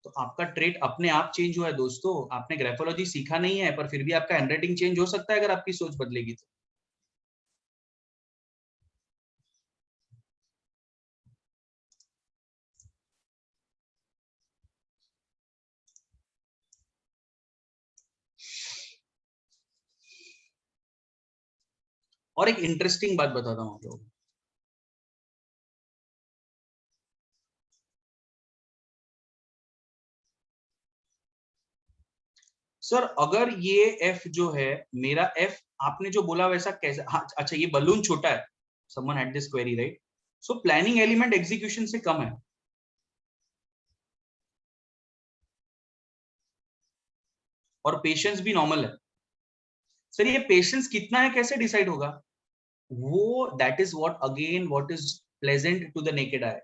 तो आपका ट्रेट अपने आप चेंज हुआ है दोस्तों, आपने ग्राफोलॉजी सीखा नहीं है, पर फिर भी आपका हैंडराइटिंग चेंज हो सकता है अगर आपकी सोच बदलेगी तो। और एक इंटरेस्टिंग बात बताता हूँ आप लोगों को, सर अगर ये एफ जो है, मेरा एफ आपने जो बोला वैसा कैसे, हाँ अच्छा ये बलून छोटा है, someone had this query right, so planning element execution से कम है, और पेशेंस भी नॉर्मल है। सर ये पेशेंस कितना है कैसे डिसाइड होगा? वो that is what again what is pleasant to the naked eye,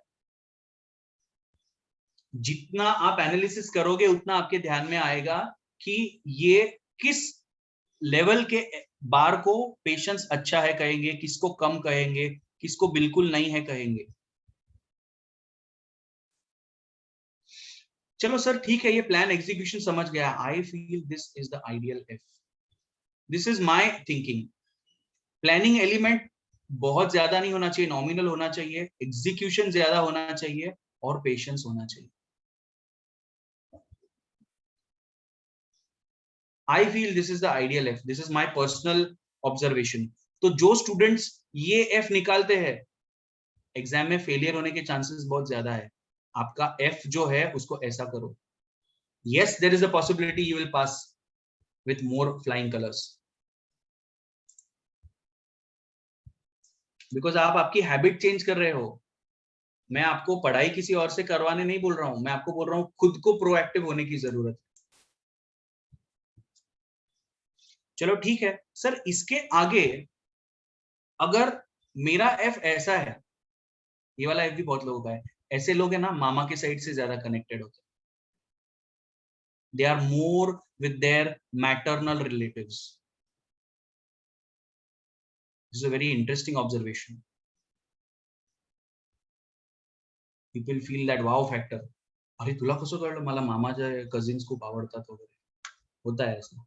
जितना आप एनालिसिस करोगे उतना आपके ध्यान में आएगा कि ये किस लेवल के बार को पेशेंस अच्छा है कहेंगे, किसको कम कहेंगे, किसको बिल्कुल नहीं है कहेंगे। चलो सर ठीक है, ये प्लान एग्जीक्यूशन समझ गया, I feel this is the ideal F, this is my thinking. Planning element बहुत ज्यादा नहीं होना चाहिए, नॉमिनल होना चाहिए, एग्जीक्यूशन ज्यादा होना चाहिए, और पेशेंस होना चाहिए। I feel this is the ideal F, this is my personal observation. तो जो स्टूडेंट्स ये एफ निकालते हैं, एग्जाम में फेलियर होने के चांसेस बहुत ज्यादा है। आपका एफ जो है उसको ऐसा करो, yes there is a possibility you will pass with more flying colors, because आप आपकी हैबिट चेंज कर रहे हो। मैं आपको पढ़ाई किसी और से करवाने नहीं बोल रहा हूं, मैं आपको बोल रहा हूं खुद को प्रोएक्टिव होने की जरूरत है। चलो ठीक है सर, इसके आगे अगर मेरा एफ ऐसा है, ये वाला एफ भी बहुत लोगों का है, ऐसे लोग है ना मामा के साइड से ज्यादा कनेक्टेड होते हैं, they are more with their maternal relatives. This is a very interesting observation. People feel that wow factor, अरे तुला कसं कळलं, मला मामाच्या कझिन्स खूप आवडतात वगैरे, होता है ऐसा.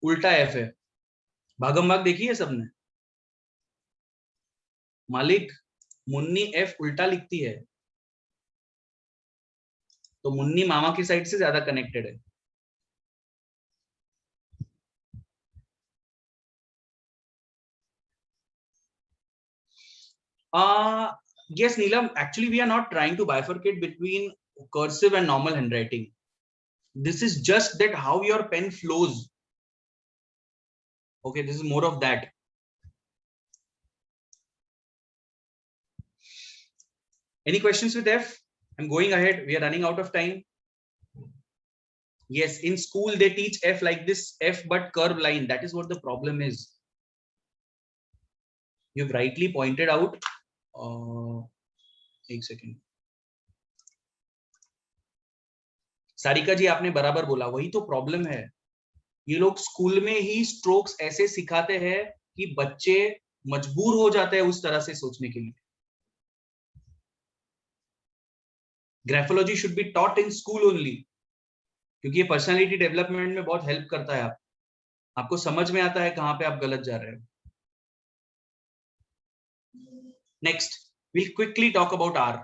उल्टा एफ है, भागम भाग देखी है सबने, मालिक मुन्नी एफ उल्टा लिखती है, तो मुन्नी मामा की साइड से ज्यादा कनेक्टेड है. Yes, Neelam, actually we are not trying to bifurcate between cursive and normal handwriting. This is just that how your pen flows. Okay, this is more of that. Any questions with F? I'm going ahead. We are running out of time. Yes, in school they teach F like this, F but curve line. That is what the problem is. You've rightly pointed out. एक second, Sarika जी आपने बराबर बोला, वही तो problem है. ये लोग school में ही स्ट्रोक्स ऐसे सिखाते हैं कि बच्चे मजबूर हो जाते हैं उस तरह से सोचने के लिए. Graphology should be taught in school only, क्योंकि ये पर्सनालिटी डेवलपमेंट में बहुत हेल्प करता है. आपको समझ में आता है कहां पे आप गलत जा रहे हो. Next we'll quickly talk about R.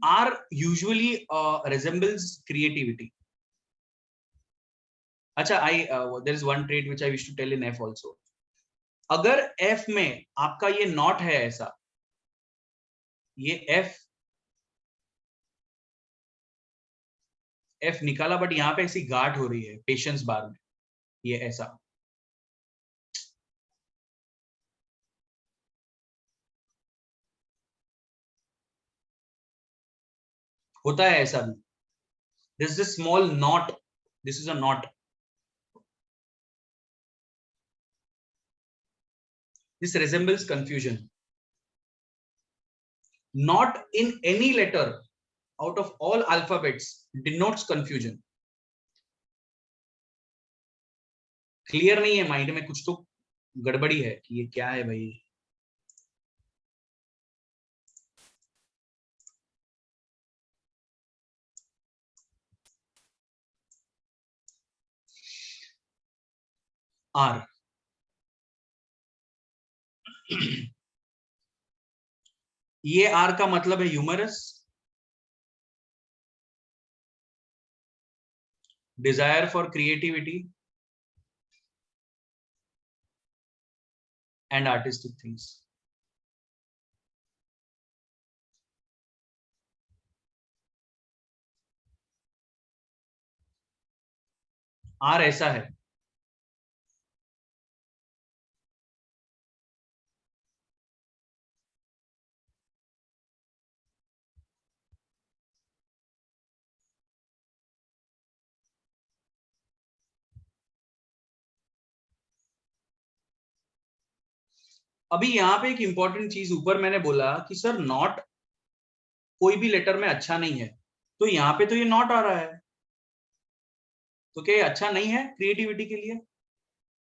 R usually resembles creativity. अच्छा, there is one trait which I wish to tell in F also. अगर F में आपका ये नॉट है ऐसा, ये F निकाला बट यहाँ पे ऐसी गांठ हो रही है पेशेंस बार में, ये ऐसा होता है, ऐसा भी. This is a small knot. This is a knot. This resembles confusion. Not in any letter out of all alphabets denotes confusion. Clear नहीं है माइंड में, कुछ तो गड़बड़ी है कि ये क्या है भाई. आर ये आर का मतलब है humorous, desire for creativity and artistic things. R ऐसा है. अभी यहाँ पे एक इंपॉर्टेंट चीज, ऊपर मैंने बोला कि सर नॉट कोई भी लेटर में अच्छा नहीं है, तो यहाँ पे तो ये नॉट आ रहा है, तो क्या ये अच्छा नहीं है क्रिएटिविटी के लिए?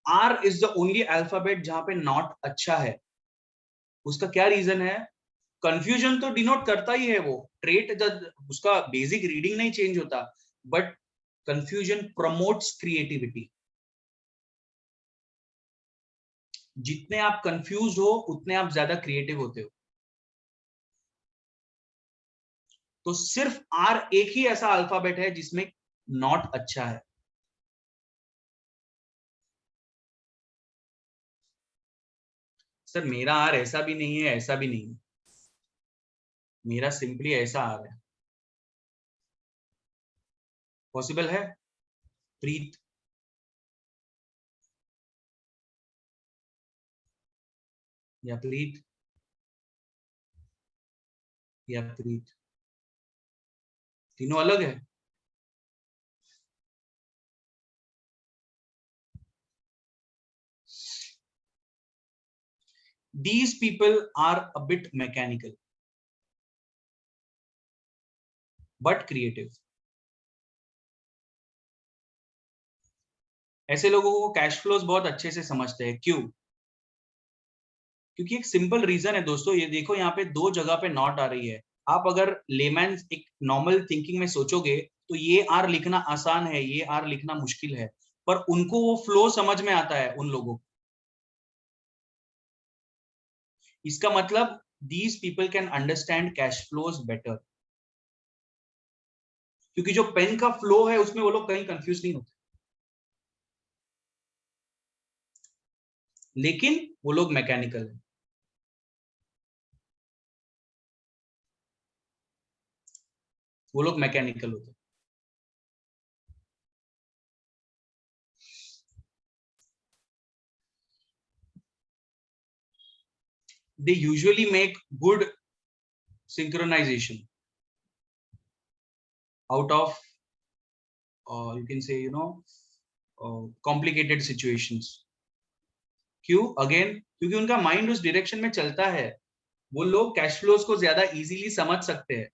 R is the only alphabet जहां पे नॉट अच्छा है. उसका क्या रीजन है? कंफ्यूजन तो डिनोट करता ही है वो ट्रेट, उसका बेसिक रीडिंग नहीं चेंज होता, बट कंफ्यूजन प्रमोट्स क्रिएटिविटी. जितने आप कंफ्यूज हो उतने आप ज्यादा क्रिएटिव होते हो. तो सिर्फ आर एक ही ऐसा अल्फाबेट है जिसमें नॉट अच्छा है. सर मेरा आर ऐसा भी नहीं है, ऐसा भी नहीं है, मेरा सिंपली ऐसा आर है. पॉसिबल है प्रीत? या प्रीत? या प्रीत, तीनों अलग है। These people are a bit mechanical but creative. ऐसे लोगों को कैश फ्लोज बहुत अच्छे से समझते हैं। क्यों? क्योंकि एक सिंपल रीजन है दोस्तों, ये देखो यहाँ पे दो जगह पे नॉट आ रही है। आप अगर लेमैन एक नॉर्मल थिंकिंग में सोचोगे तो ये आर लिखना आसान है, ये आर लिखना मुश्किल है, पर उनको वो फ्लो समझ में आता है उन लोगों को। इसका मतलब these people can understand cash flows better, क्योंकि जो पेन का फ्लो है उसमें वो लोग कहीं कंफ्यूज नहीं होते, लेकिन वो लोग मैकेनिकल है। वो लोग मैकेनिकल होते हैं। They usually make good synchronization out of you can say complicated situations. क्यों? अगेन क्योंकि उनका माइंड उस डायरेक्शन में चलता है। वो लोग कैश फ्लोज को ज्यादा इजीली समझ सकते हैं।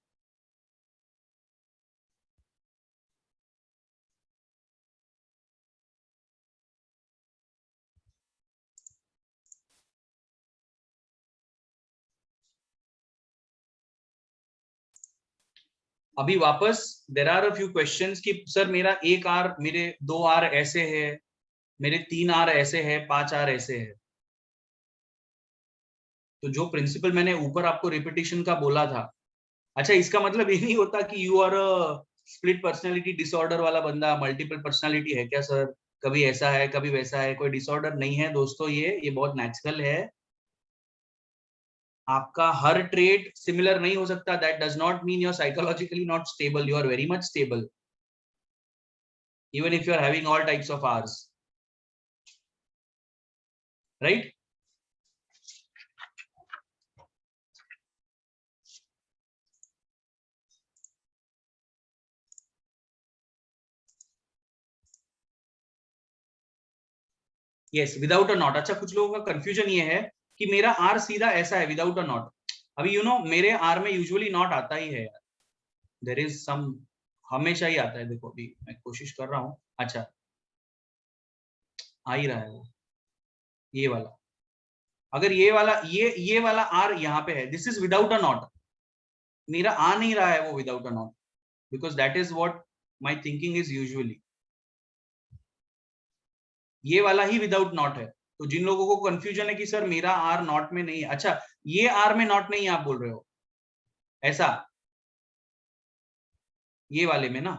अभी वापस there are a few questions कि सर मेरा एक आर, मेरे दो आर ऐसे है, मेरे तीन आर ऐसे है, पांच आर ऐसे है। तो जो प्रिंसिपल मैंने ऊपर आपको रिपीटिशन का बोला था, अच्छा इसका मतलब ये नहीं होता कि you are a split personality disorder वाला बंदा, मल्टीपल पर्सनालिटी है क्या सर? कभी ऐसा है कभी वैसा है, कोई डिसऑर्डर नहीं है दोस्तों, ये बहुत नेचुरल है। आपका हर ट्रेट सिमिलर नहीं हो सकता, that does not mean you are psychologically not stable, you are very much stable even if you are having all types of hours, right? yes, without a not। अच्छा कुछ लोगों का confusion ये है कि मेरा आर सीधा ऐसा है विदाउट अ नॉट। अभी मेरे आर में यूजुअली नॉट आता ही है यार, देयर इज सम, हमेशा ही आता है। देखो अभी मैं कोशिश कर रहा हूँ, अच्छा आ ही रहा है वो, ये वाला। अगर ये वाला आर यहाँ पे है, this is without a not, मेरा आ नहीं रहा है वो without a not, because that is what my thinking is usually. ये वाला ही विदाउट नॉट है। तो जिन लोगों को कंफ्यूजन है कि सर मेरा आर नॉट में नहीं है, अच्छा ये आर में नॉट नहीं है आप बोल रहे हो ऐसा, ये वाले में ना,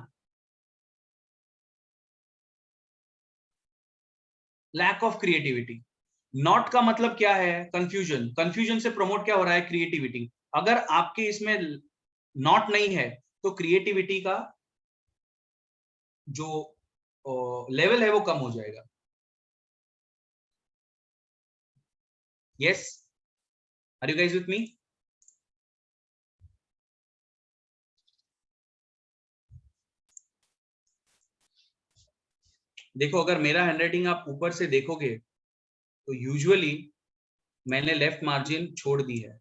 लैक ऑफ क्रिएटिविटी। नॉट का मतलब क्या है? कंफ्यूजन। कंफ्यूजन से प्रमोट क्या हो रहा है? क्रिएटिविटी। अगर आपके इसमें नॉट नहीं है तो क्रिएटिविटी का जो लेवल है वो कम हो जाएगा। Yes, are you guys with me? देखो अगर मेरा हैंडराइटिंग आप ऊपर से देखोगे तो यूजुअली मैंने लेफ्ट मार्जिन छोड़ दी है।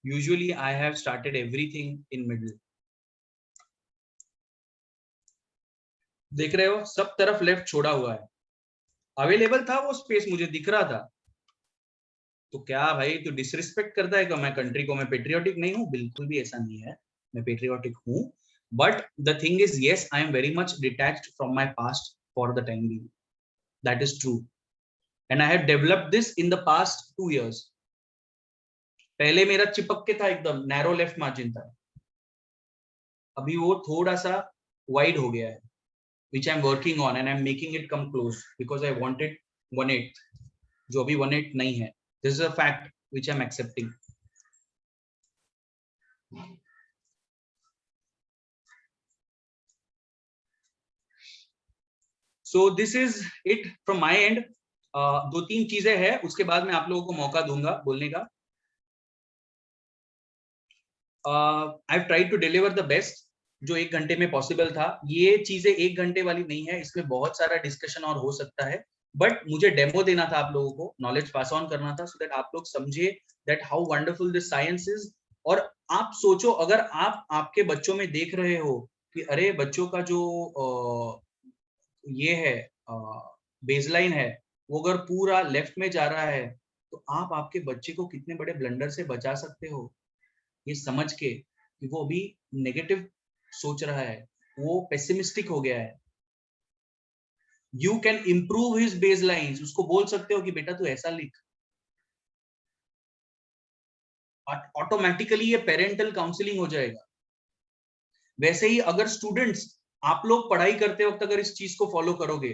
Usually I have started everything in middle। देख रहे हो सब तरफ लेफ्ट छोड़ा हुआ है, अवेलेबल था वो स्पेस, मुझे दिख रहा था। तो क्या भाई तू डिसरिस्पेक्ट करता है क्या मैं कंट्री को? मैं पेट्रियोटिक नहीं हूँ, बिल्कुल भी ऐसा नहीं है, मैं पेट्रियोटिक हूँ। But the thing is yes, I am very much detached from my past for the time being, that is true, and I have developed this in the past 2 years। पहले मेरा चिपक के था, एकदम नैरो लेफ्ट मार्जिन था, अभी वो थोड़ा सा वाइड हो गया है, which I'm working on and I'm making it come close because I wanted 1/8, जो अभी 1/8 नहीं है। This is a fact which I'm accepting। So this is it from my end। दो तीन चीजें हैं, उसके बाद मैं आप लोगों को मौका दूंगा बोलने का. I try to deliver the best जो 1 घंटे में पॉसिबल था. ये चीजें 1 घंटे वाली नहीं है, इसमें बहुत सारा डिस्कशन और हो सकता है, बट मुझे डेमो देना था आप लोगों को, नॉलेज पास ऑन करना था, सो दैट आप लोग समझे that how wonderful this science is. और आप सोचो, अगर आप आपके बच्चों में देख रहे हो कि अरे बच्चों का जो ये है बेसलाइन है, वो अगर पूरा लेफ्ट में जा रहा है, तो आप आपके बच्चे को कितने बड़े ब्लंडर से बचा सकते हो, ये समझ के कि वो अभी नेगेटिव सोच रहा है, वो पेसिमिस्टिक हो गया है. You can improve his base lines. उसको बोल सकते हो कि बेटा तू ऐसा लिख. ऑटोमेटिकली ये पेरेंटल काउंसलिंग हो जाएगा. वैसे ही अगर स्टूडेंट्स, आप लोग पढ़ाई करते वक्त अगर इस चीज को फॉलो करोगे,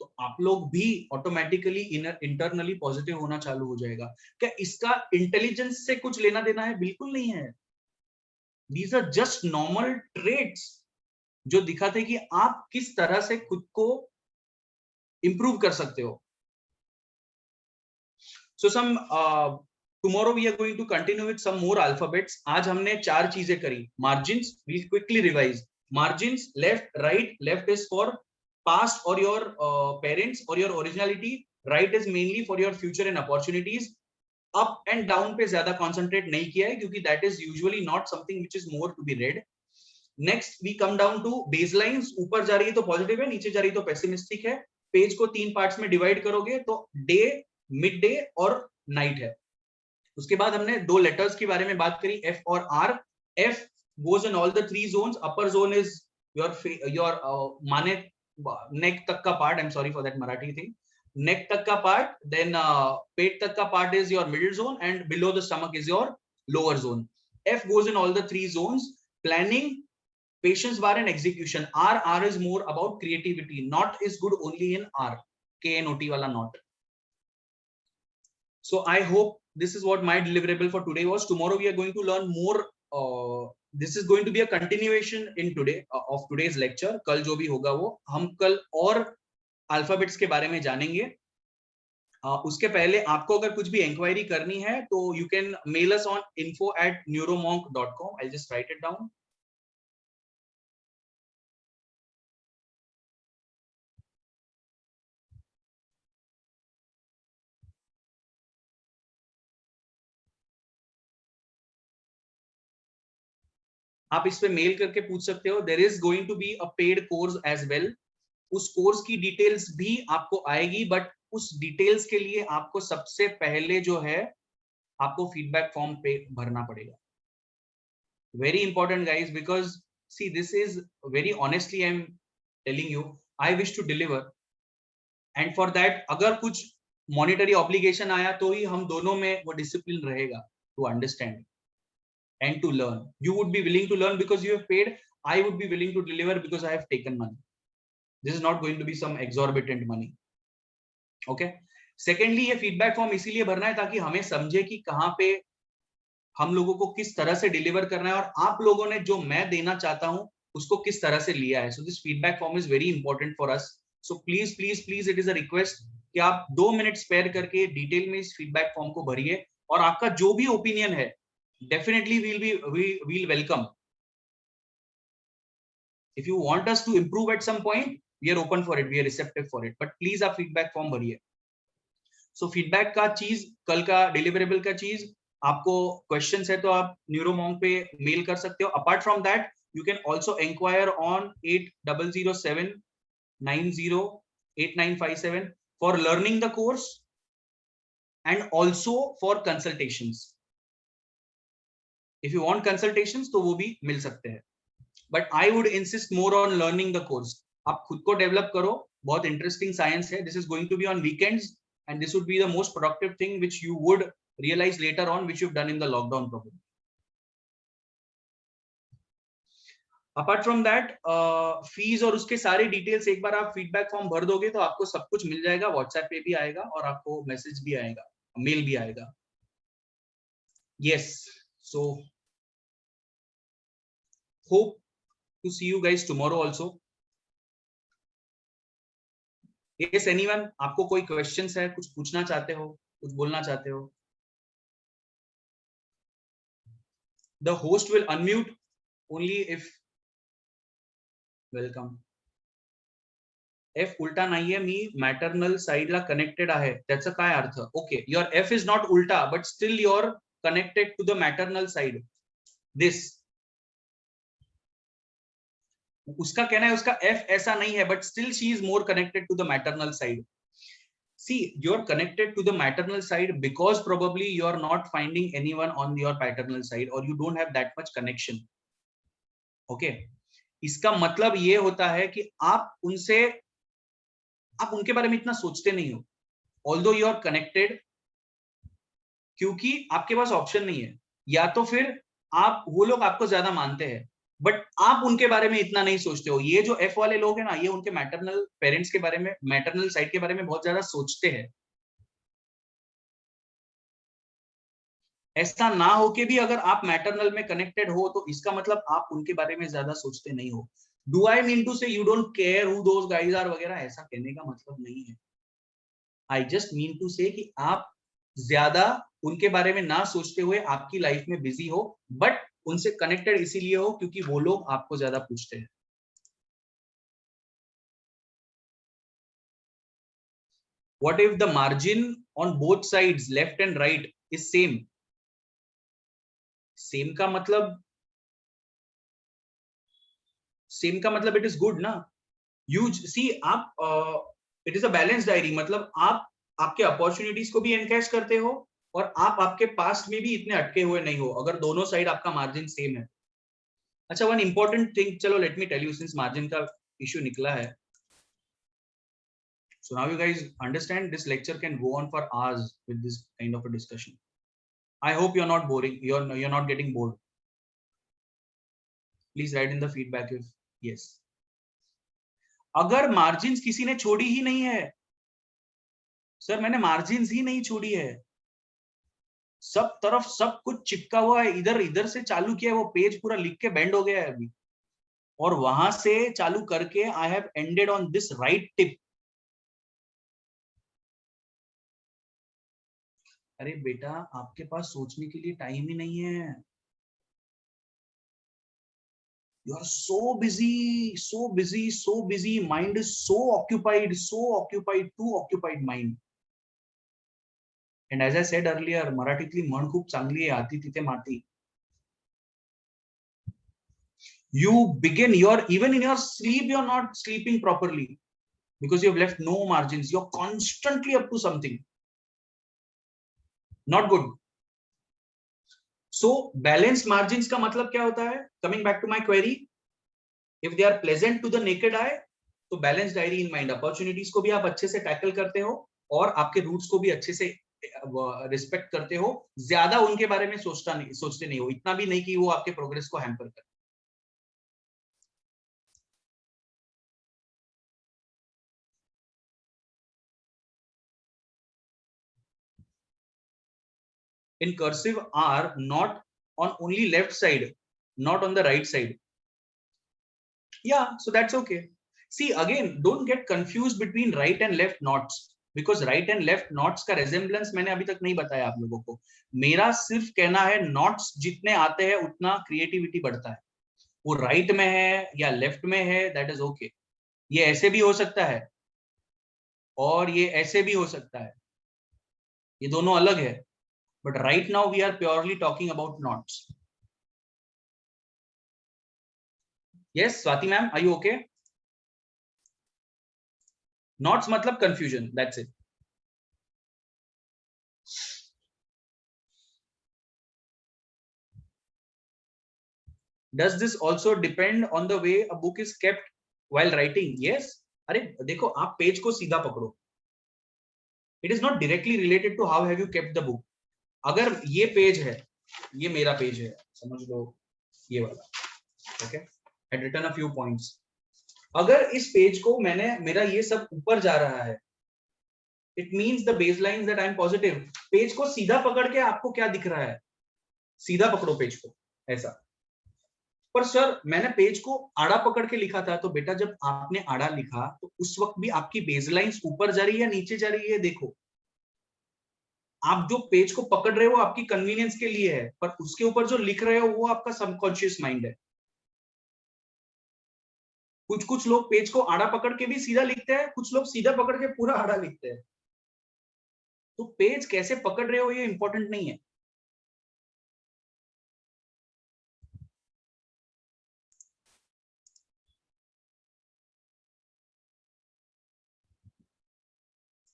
तो आप लोग भी ऑटोमेटिकली इंटरनली पॉजिटिव होना चालू हो जाएगा. क्या इसका इंटेलिजेंस से कुछ लेना देना है? बिल्कुल नहीं है. These are just normal traits जो दिखाते कि आप किस तरह से खुद को इंप्रूव कर सकते हो. So some tomorrow we are going to continue with some more alphabets. आज हमने 4 चीजें करी. Margins, we quickly revise. Margins, left right. Left is for past और योर पेरेंट्स और your originality. Right is mainly for your future and opportunities. Up and down पे ज्यादा concentrate नहीं किया है, क्योंकि that is usually not something which is more to be read. Next we come down to baselines. ऊपर जा रही है तो पॉजिटिव है, नीचे जा रही है तो पेसिमिस्टिक है. पेज को 3 पार्ट्स में डिवाइड करोगे तो डे, मिड डे और नाइट है. उसके बाद हमने 2 लेटर्स के बारे में बात करी, एफ और R. F goes in all the 3 zones. Upper zone is your माने नेक तक का पार्ट. I am sorry for that Marathi thing. Neck तक का पार्ट, देन पेट तक का पार्ट is your middle zone, and below the stomach is your lower zone. F goes in all the 3 zones. Planning, patience bar and execution. R is more about creativity. Not is good only in R. KNOT wala not. So I hope this is what my deliverable for today was. Tomorrow we are going to learn more. This is going to be a continuation in today of today's lecture. कल जो भी होगा वो हम कल और alphabets के बारे में जानेंगे. उसके पहले आपको अगर कुछ भी इंक्वायरी करनी है तो you can mail us on info@neuromonk.com. I'll just write it down. आप इस पे मेल करके पूछ सकते हो. There is going to be a paid course as well. उस कोर्स की डिटेल्स भी आपको आएगी, बट उस डिटेल्स के लिए आपको सबसे पहले जो है आपको फीडबैक फॉर्म पे भरना पड़ेगा. Very important guys, because see this is very honestly I am telling you, I wish to deliver, and for that अगर कुछ मॉनिटरी ऑब्लिगेशन आया तो ही हम दोनों में वो डिसिप्लिन रहेगा to understand and to learn. You would be willing to learn because you have paid. I would be willing to deliver because I have taken money. This is not going to be some exorbitant money. Okay. Secondly, ये feedback form इसीलिए भरना है ताकि हमें समझे कि कहाँ पे हम लोगों को किस तरह से डिलीवर करना है, और आप लोगों ने जो मैं देना चाहता हूँ उसको किस तरह से लिया है. So this feedback form is very important for us. So please, please, please, it is a request कि आप 2 मिनट स्पेयर करके डिटेल में इस फीडबैक फॉर्म को भरिए, और आपका जो भी ओपिनियन है definitely we'll welcome. If you want us to improve at some point, we are open for it, we are receptive for it, but please आप feedback form भरिए. So feedback का चीज, कल का डिलीवरेबल का चीज, आपको क्वेश्चंस है तो आप न्यूरोमॉन्क पे मेल कर सकते हो. Apart from that you can also inquire on 8007908957 for learning the course and also for consultations. If you want consultations तो वो भी मिल सकते हैं, but I would insist more on learning the course. आप खुद को डेवलप करो, बहुत इंटरेस्टिंग साइंस है. This is going to be on weekends and this would be the most productive thing which you would realize later on, which you've done in the lockdown probably. Apart from that, fees और उसके सारे details एक बार आप feedback form भर दोगे तो आपको सब कुछ मिल जाएगा. व्हाट्सएप पे भी आएगा और आपको मैसेज भी आएगा, मेल भी आएगा. Yes, so hope to see you guys tomorrow also. Yes, anyone? आपको कोई क्वेश्चंस है, कुछ पूछना चाहते हो, कुछ बोलना चाहते हो? The host will unmute only if welcome. F उलटा नाहीये, मी मॅटर्नल साइडला कनेक्टेड आहे, त्याचा काय अर्थ? Okay, your F is not उलटा, but still you're connected to the maternal side. This उसका कहना है, उसका F ऐसा नहीं है, but still she is more connected to the maternal side. See, you're connected to the maternal side because probably you're not finding anyone on your paternal side or you don't have that much connection. Okay, इसका मतलब ये होता है कि आप उनके बारे में इतना सोचते नहीं हो, although you are connected, क्योंकि आपके पास ऑप्शन नहीं है, या तो फिर वो लोग आपको ज्यादा मानते हैं, बट आप उनके बारे में इतना नहीं सोचते हो। ये जो एफ वाले लोग हैं ना, ये उनके मैटरनल पेरेंट्स के बारे में, मैटरनल साइड के बारे में बहुत ज्यादा सोचते हैं। ऐसा ना हो के भी अगर आप मैटरनल में कनेक्टेड हो, तो इसका मतलब आप उनके बारे में ज्यादा सोचते नहीं हो। Do I mean to say you don't care who those guys are वगैरह, ऐसा कहने का मतलब नहीं है। आई जस्ट मीन टू से कि आप ज्यादा उनके बारे में ना सोचते हुए आपकी लाइफ में बिजी हो, बट उनसे कनेक्टेड इसीलिए हो क्योंकि वो लोग आपको ज्यादा पूछते हैं। What if the margin on both sides, left and right, is same? Same का मतलब इट इज गुड ना। यू सी, आप it is a balance diary, मतलब आप आपके अपॉर्चुनिटीज को भी एनकैश करते हो और आप आपके पास्ट में भी इतने अटके हुए नहीं हो, अगर दोनों साइड आपका मार्जिन सेम है। अच्छा, वन इंपॉर्टेंट थिंग, चलो let me tell you, since margin का इश्यू निकला है, so now you guys understand this lecture can go on for hours with this kind of a discussion. I hope you're not boring, you're not getting bored. Please write in the feedback if yes. अगर margin किसी ने छोड़ी ही नहीं है, sir मैंने margin ही नहीं छोड़ी है, सब तरफ सब कुछ चिपका हुआ है, इधर इधर से चालू किया है, वो पेज पूरा लिख के बेंड हो गया है अभी, और वहां से चालू करके I have ended on this right tip. अरे बेटा, आपके पास सोचने के लिए टाइम ही नहीं है। You are so busy, so busy, so busy. Mind is so occupied, too occupied mind. And as I said earlier, मराठीतली म्हण खूप चांगली आहे, आती तिथे माती. You begin, even in your sleep, you're not sleeping properly because you've left no margins. You're constantly up to something. Not good. So balanced margins का मतलब क्या होता है? Coming back to my query, if they are pleasant to the naked eye, तो balance diary in mind, opportunities को भी आप अच्छे से टैकल करते हो और आपके रूट्स को भी अच्छे से रिस्पेक्ट करते हो, ज्यादा उनके बारे में सोचते नहीं हो, इतना भी नहीं कि वो आपके प्रोग्रेस को हैम्पर करे। In cursive are not on only left side, not on the right side. Yeah, so that's okay. See, again, don't get confused between right and left knots, because right and left knots का resemblance मैंने अभी तक नहीं बताया आप लोगों को। मेरा सिर्फ कहना है, knots जितने आते हैं उतना क्रिएटिविटी बढ़ता है। वो राइट में है या लेफ्ट में है, दैट इज ओके। ये ऐसे भी हो सकता है और ये ऐसे भी हो सकता है, ये दोनों अलग है, but right now we are purely talking about knots. Yes Swati ma'am, are you okay? Knots मतलब confusion, that's it. Does this also depend on the way a book is kept while writing? Yes. अरे देखो, आप page को सीधा पकड़ो, it is not directly related to how have you kept the book. अगर ये page है, ये मेरा पेज है, समझ लो ये वाला, okay, I written a few points. अगर इस पेज को मेरा ये सब ऊपर जा रहा है, it means the baseline that I M positive. Page को सीधा पकड़ के आपको क्या दिख रहा है? सीधा पकड़ो पेज को, ऐसा। पर सर मैंने पेज को आड़ा पकड़ के लिखा था। तो बेटा जब आपने आड़ा लिखा तो उस वक्त भी आपकी बेसलाइंस ऊपर जा रही है या नीचे जा रही है? देखो, आप जो पेज को पकड़ रहे हो आपकी कन्वीनियंस के लिए है, पर उसके ऊपर जो लिख रहे हो वो आपका सबकॉन्शियस माइंड है। कुछ कुछ लोग पेज को आड़ा पकड़ के भी सीधा लिखते हैं, कुछ लोग सीधा पकड़ के पूरा आड़ा लिखते हैं। तो पेज कैसे पकड़ रहे हो ये इंपॉर्टेंट नहीं है।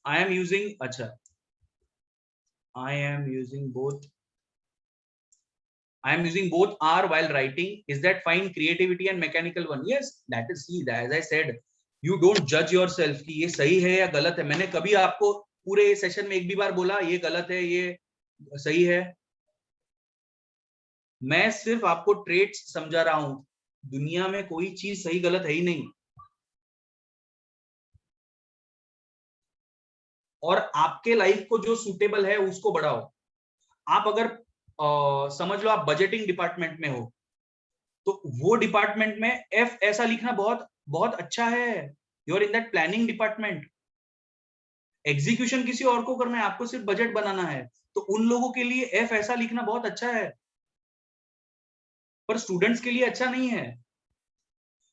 आई एम यूजिंग, अच्छा, I am using both. I am using both R while writing. Is that fine? Creativity and mechanical one. Yes, that is, see, as I said, you don't judge yourself कि ये सही है या गलत है। मैंने कभी आपको पूरे सेशन में एक भी बार बोला ये गलत है, ये सही है? मैं सिर्फ आपको ट्रेट्स समझा रहा हूं। दुनिया में कोई चीज सही गलत है ही नहीं। और आपके लाइफ को जो सूटेबल है उसको बढ़ाओ। आप अगर समझ लो आप बजटिंग डिपार्टमेंट में हो, तो वो डिपार्टमेंट में एफ ऐसा लिखना बहुत बहुत अच्छा है। You are in that planning department. Execution किसी और को करना है, आपको सिर्फ बजट बनाना है। तो उन लोगों के लिए एफ ऐसा लिखना बहुत अच्छा है, पर स्टूडेंट्स के लिए अच्छा नहीं है।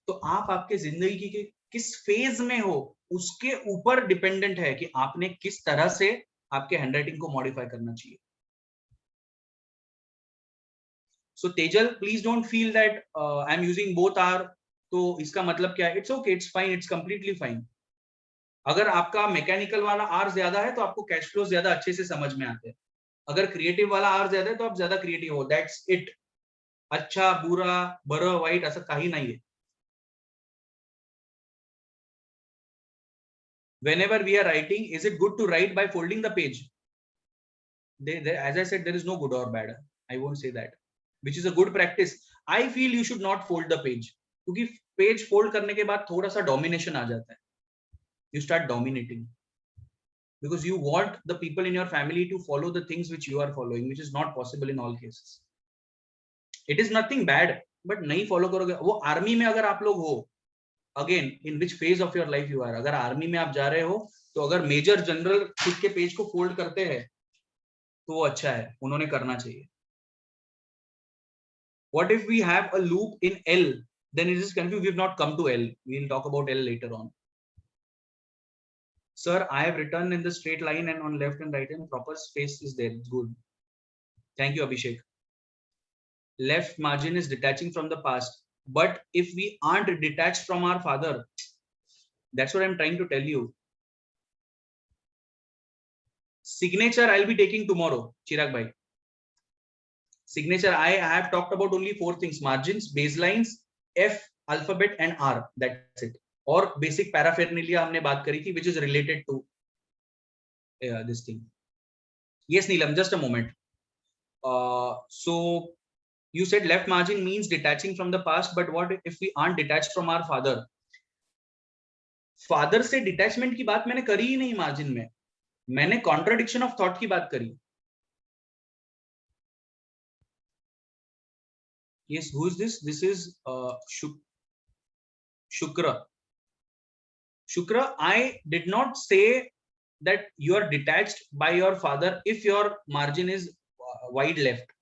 तो आप आपके जिंदगी के किस फेज में हो उसके ऊपर डिपेंडेंट है कि आपने किस तरह से आपके हैंडराइटिंग को मॉडिफाई करना चाहिए। So Tejal, please don't feel that I am using both R, तो इसका मतलब क्या है? It's okay, it's fine, it's completely fine. अगर आपका मैकेनिकल वाला आर ज्यादा है तो आपको कैश फ्लो ज्यादा अच्छे से समझ में आते हैं। अगर क्रिएटिव वाला आर ज्यादा है तो आप ज्यादा क्रिएटिव हो, दैट्स इट। अच्छा बुरा बरं वाईट असं काही नाहीये। Whenever we are writing, is it good to write by folding the page? As I said, there is no good or bad. I won't say that. Which is a good practice. I feel you should not fold the page, क्योंकि page fold करने के बाद थोड़ा सा domination आ जाता है। You start dominating because you want the people in your family to follow the things which you are following, which is not possible in all cases. It is nothing bad, but नहीं follow करोगे। वो army में अगर आप लोग हो, again in which phase of your life you are, अगर army में आप जा रहे हो तो अगर मेजर जनरल खुद के पेज को फोल्ड करते हैं तो वो अच्छा है, उन्होंने करना चाहिए। What if we have a loop in L? Then it is confused. We have not come to L. We will talk about L later on. Sir, I have written in the straight line and on left and right and proper space is there. It's good. Thank you, Abhishek. Left margin is detaching from the past. But if we aren't detached from our father, that's what I'm trying to tell you. Signature I'll be taking tomorrow, Chirag bhai. Signature, I have talked about only 4 things: margins, baselines, F, alphabet and R. That's it. और basic paraphernalia हमने बात करी थी, which is related to this thing. Yes, Neelam, just a moment. So you said left margin means detaching from the past, but what if we aren't detached from our father? Father से detachment की बात मैंने करी ही नहीं margin में, मैंने contradiction of thought की बात करी। Yes, who is this? This is Shukra. Shukra, I did not say that you are detached by your father if your margin is wide left.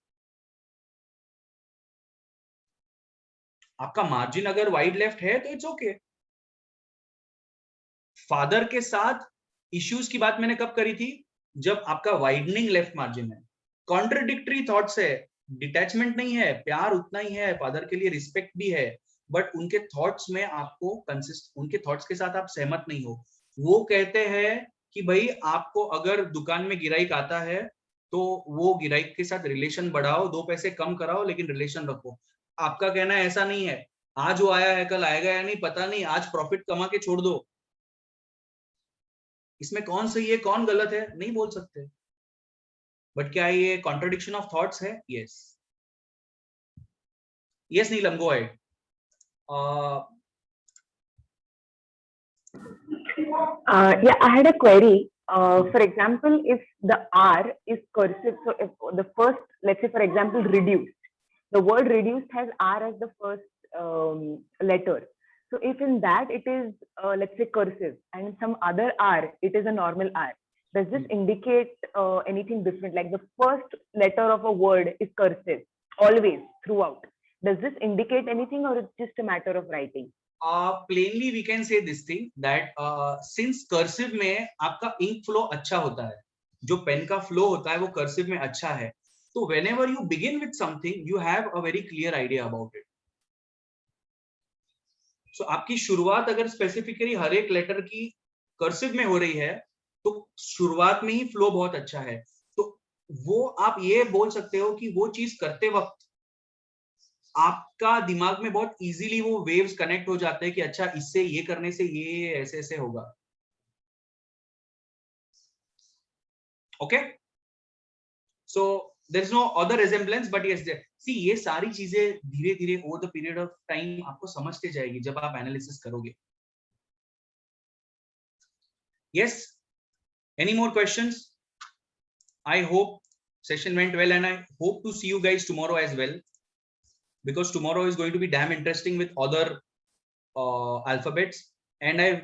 आपका मार्जिन अगर वाइड लेफ्ट है तो it's okay. Father के साथ issues की बात मैंने कब करी थी? जब आपका वाइडनिंग लेफ्ट मार्जिन है। कॉन्ट्रडिक्टरी थॉट्स है, डिटैचमेंट नहीं है, प्यार उतना ही है, फादर के लिए रिस्पेक्ट भी है, बट उनके थॉट्स में आपको उनके थॉट्स के साथ आप सहमत नहीं हो। वो कहते हैं कि भाई आपको अगर दुकान में गिराइक आता है तो वो गिराइक के साथ रिलेशन बढ़ाओ, 2 पैसे कम कराओ लेकिन रिलेशन रखो। आपका कहना ऐसा नहीं है, आज वो आया है कल आएगा या नहीं पता नहीं, आज प्रॉफिट कमा के छोड़ दो। इसमें कौन सही है कौन गलत है नहीं बोल सकते, बट क्या ये कॉन्ट्रडिक्शन ऑफ थॉट्स है? Yes. Yes Neelam, go ahead. Yeah, I had a query. For example, if the R is cursive, so if the first, let's say for example, reduced, The word reduced has R as the first letter. So if in that it is, let's say, cursive, and in some other R, it is a normal R, does this indicate anything different? Like the first letter of a word is cursive, always, throughout. Does this indicate anything, or it's just a matter of writing? Plainly we can say this thing that since cursive में आपका ink flow अच्छा होता है, जो pen का flow होता है वो cursive में अच्छा है, तो whenever you begin with something you have a very clear idea about it. So आपकी शुरुआत अगर specifically हर एक letter की cursive में हो रही है, तो शुरुआत में ही flow बहुत अच्छा है, तो वो आप ये बोल सकते हो कि वो चीज करते वक्त आपका दिमाग में बहुत इजीली वो वेव्स कनेक्ट हो जाते हैं कि अच्छा इससे ये करने से ये ऐसे ऐसे होगा. Okay, so there is no other resemblance, but yes see ये सारी चीजें धीरे धीरे over the period of time आपको समझते जाएगी जब आप एनालिसिस करोगे. Yes, any more questions? I hope session went well and I hope to see you guys tomorrow as well, because tomorrow is going to be damn interesting with other alphabets, and I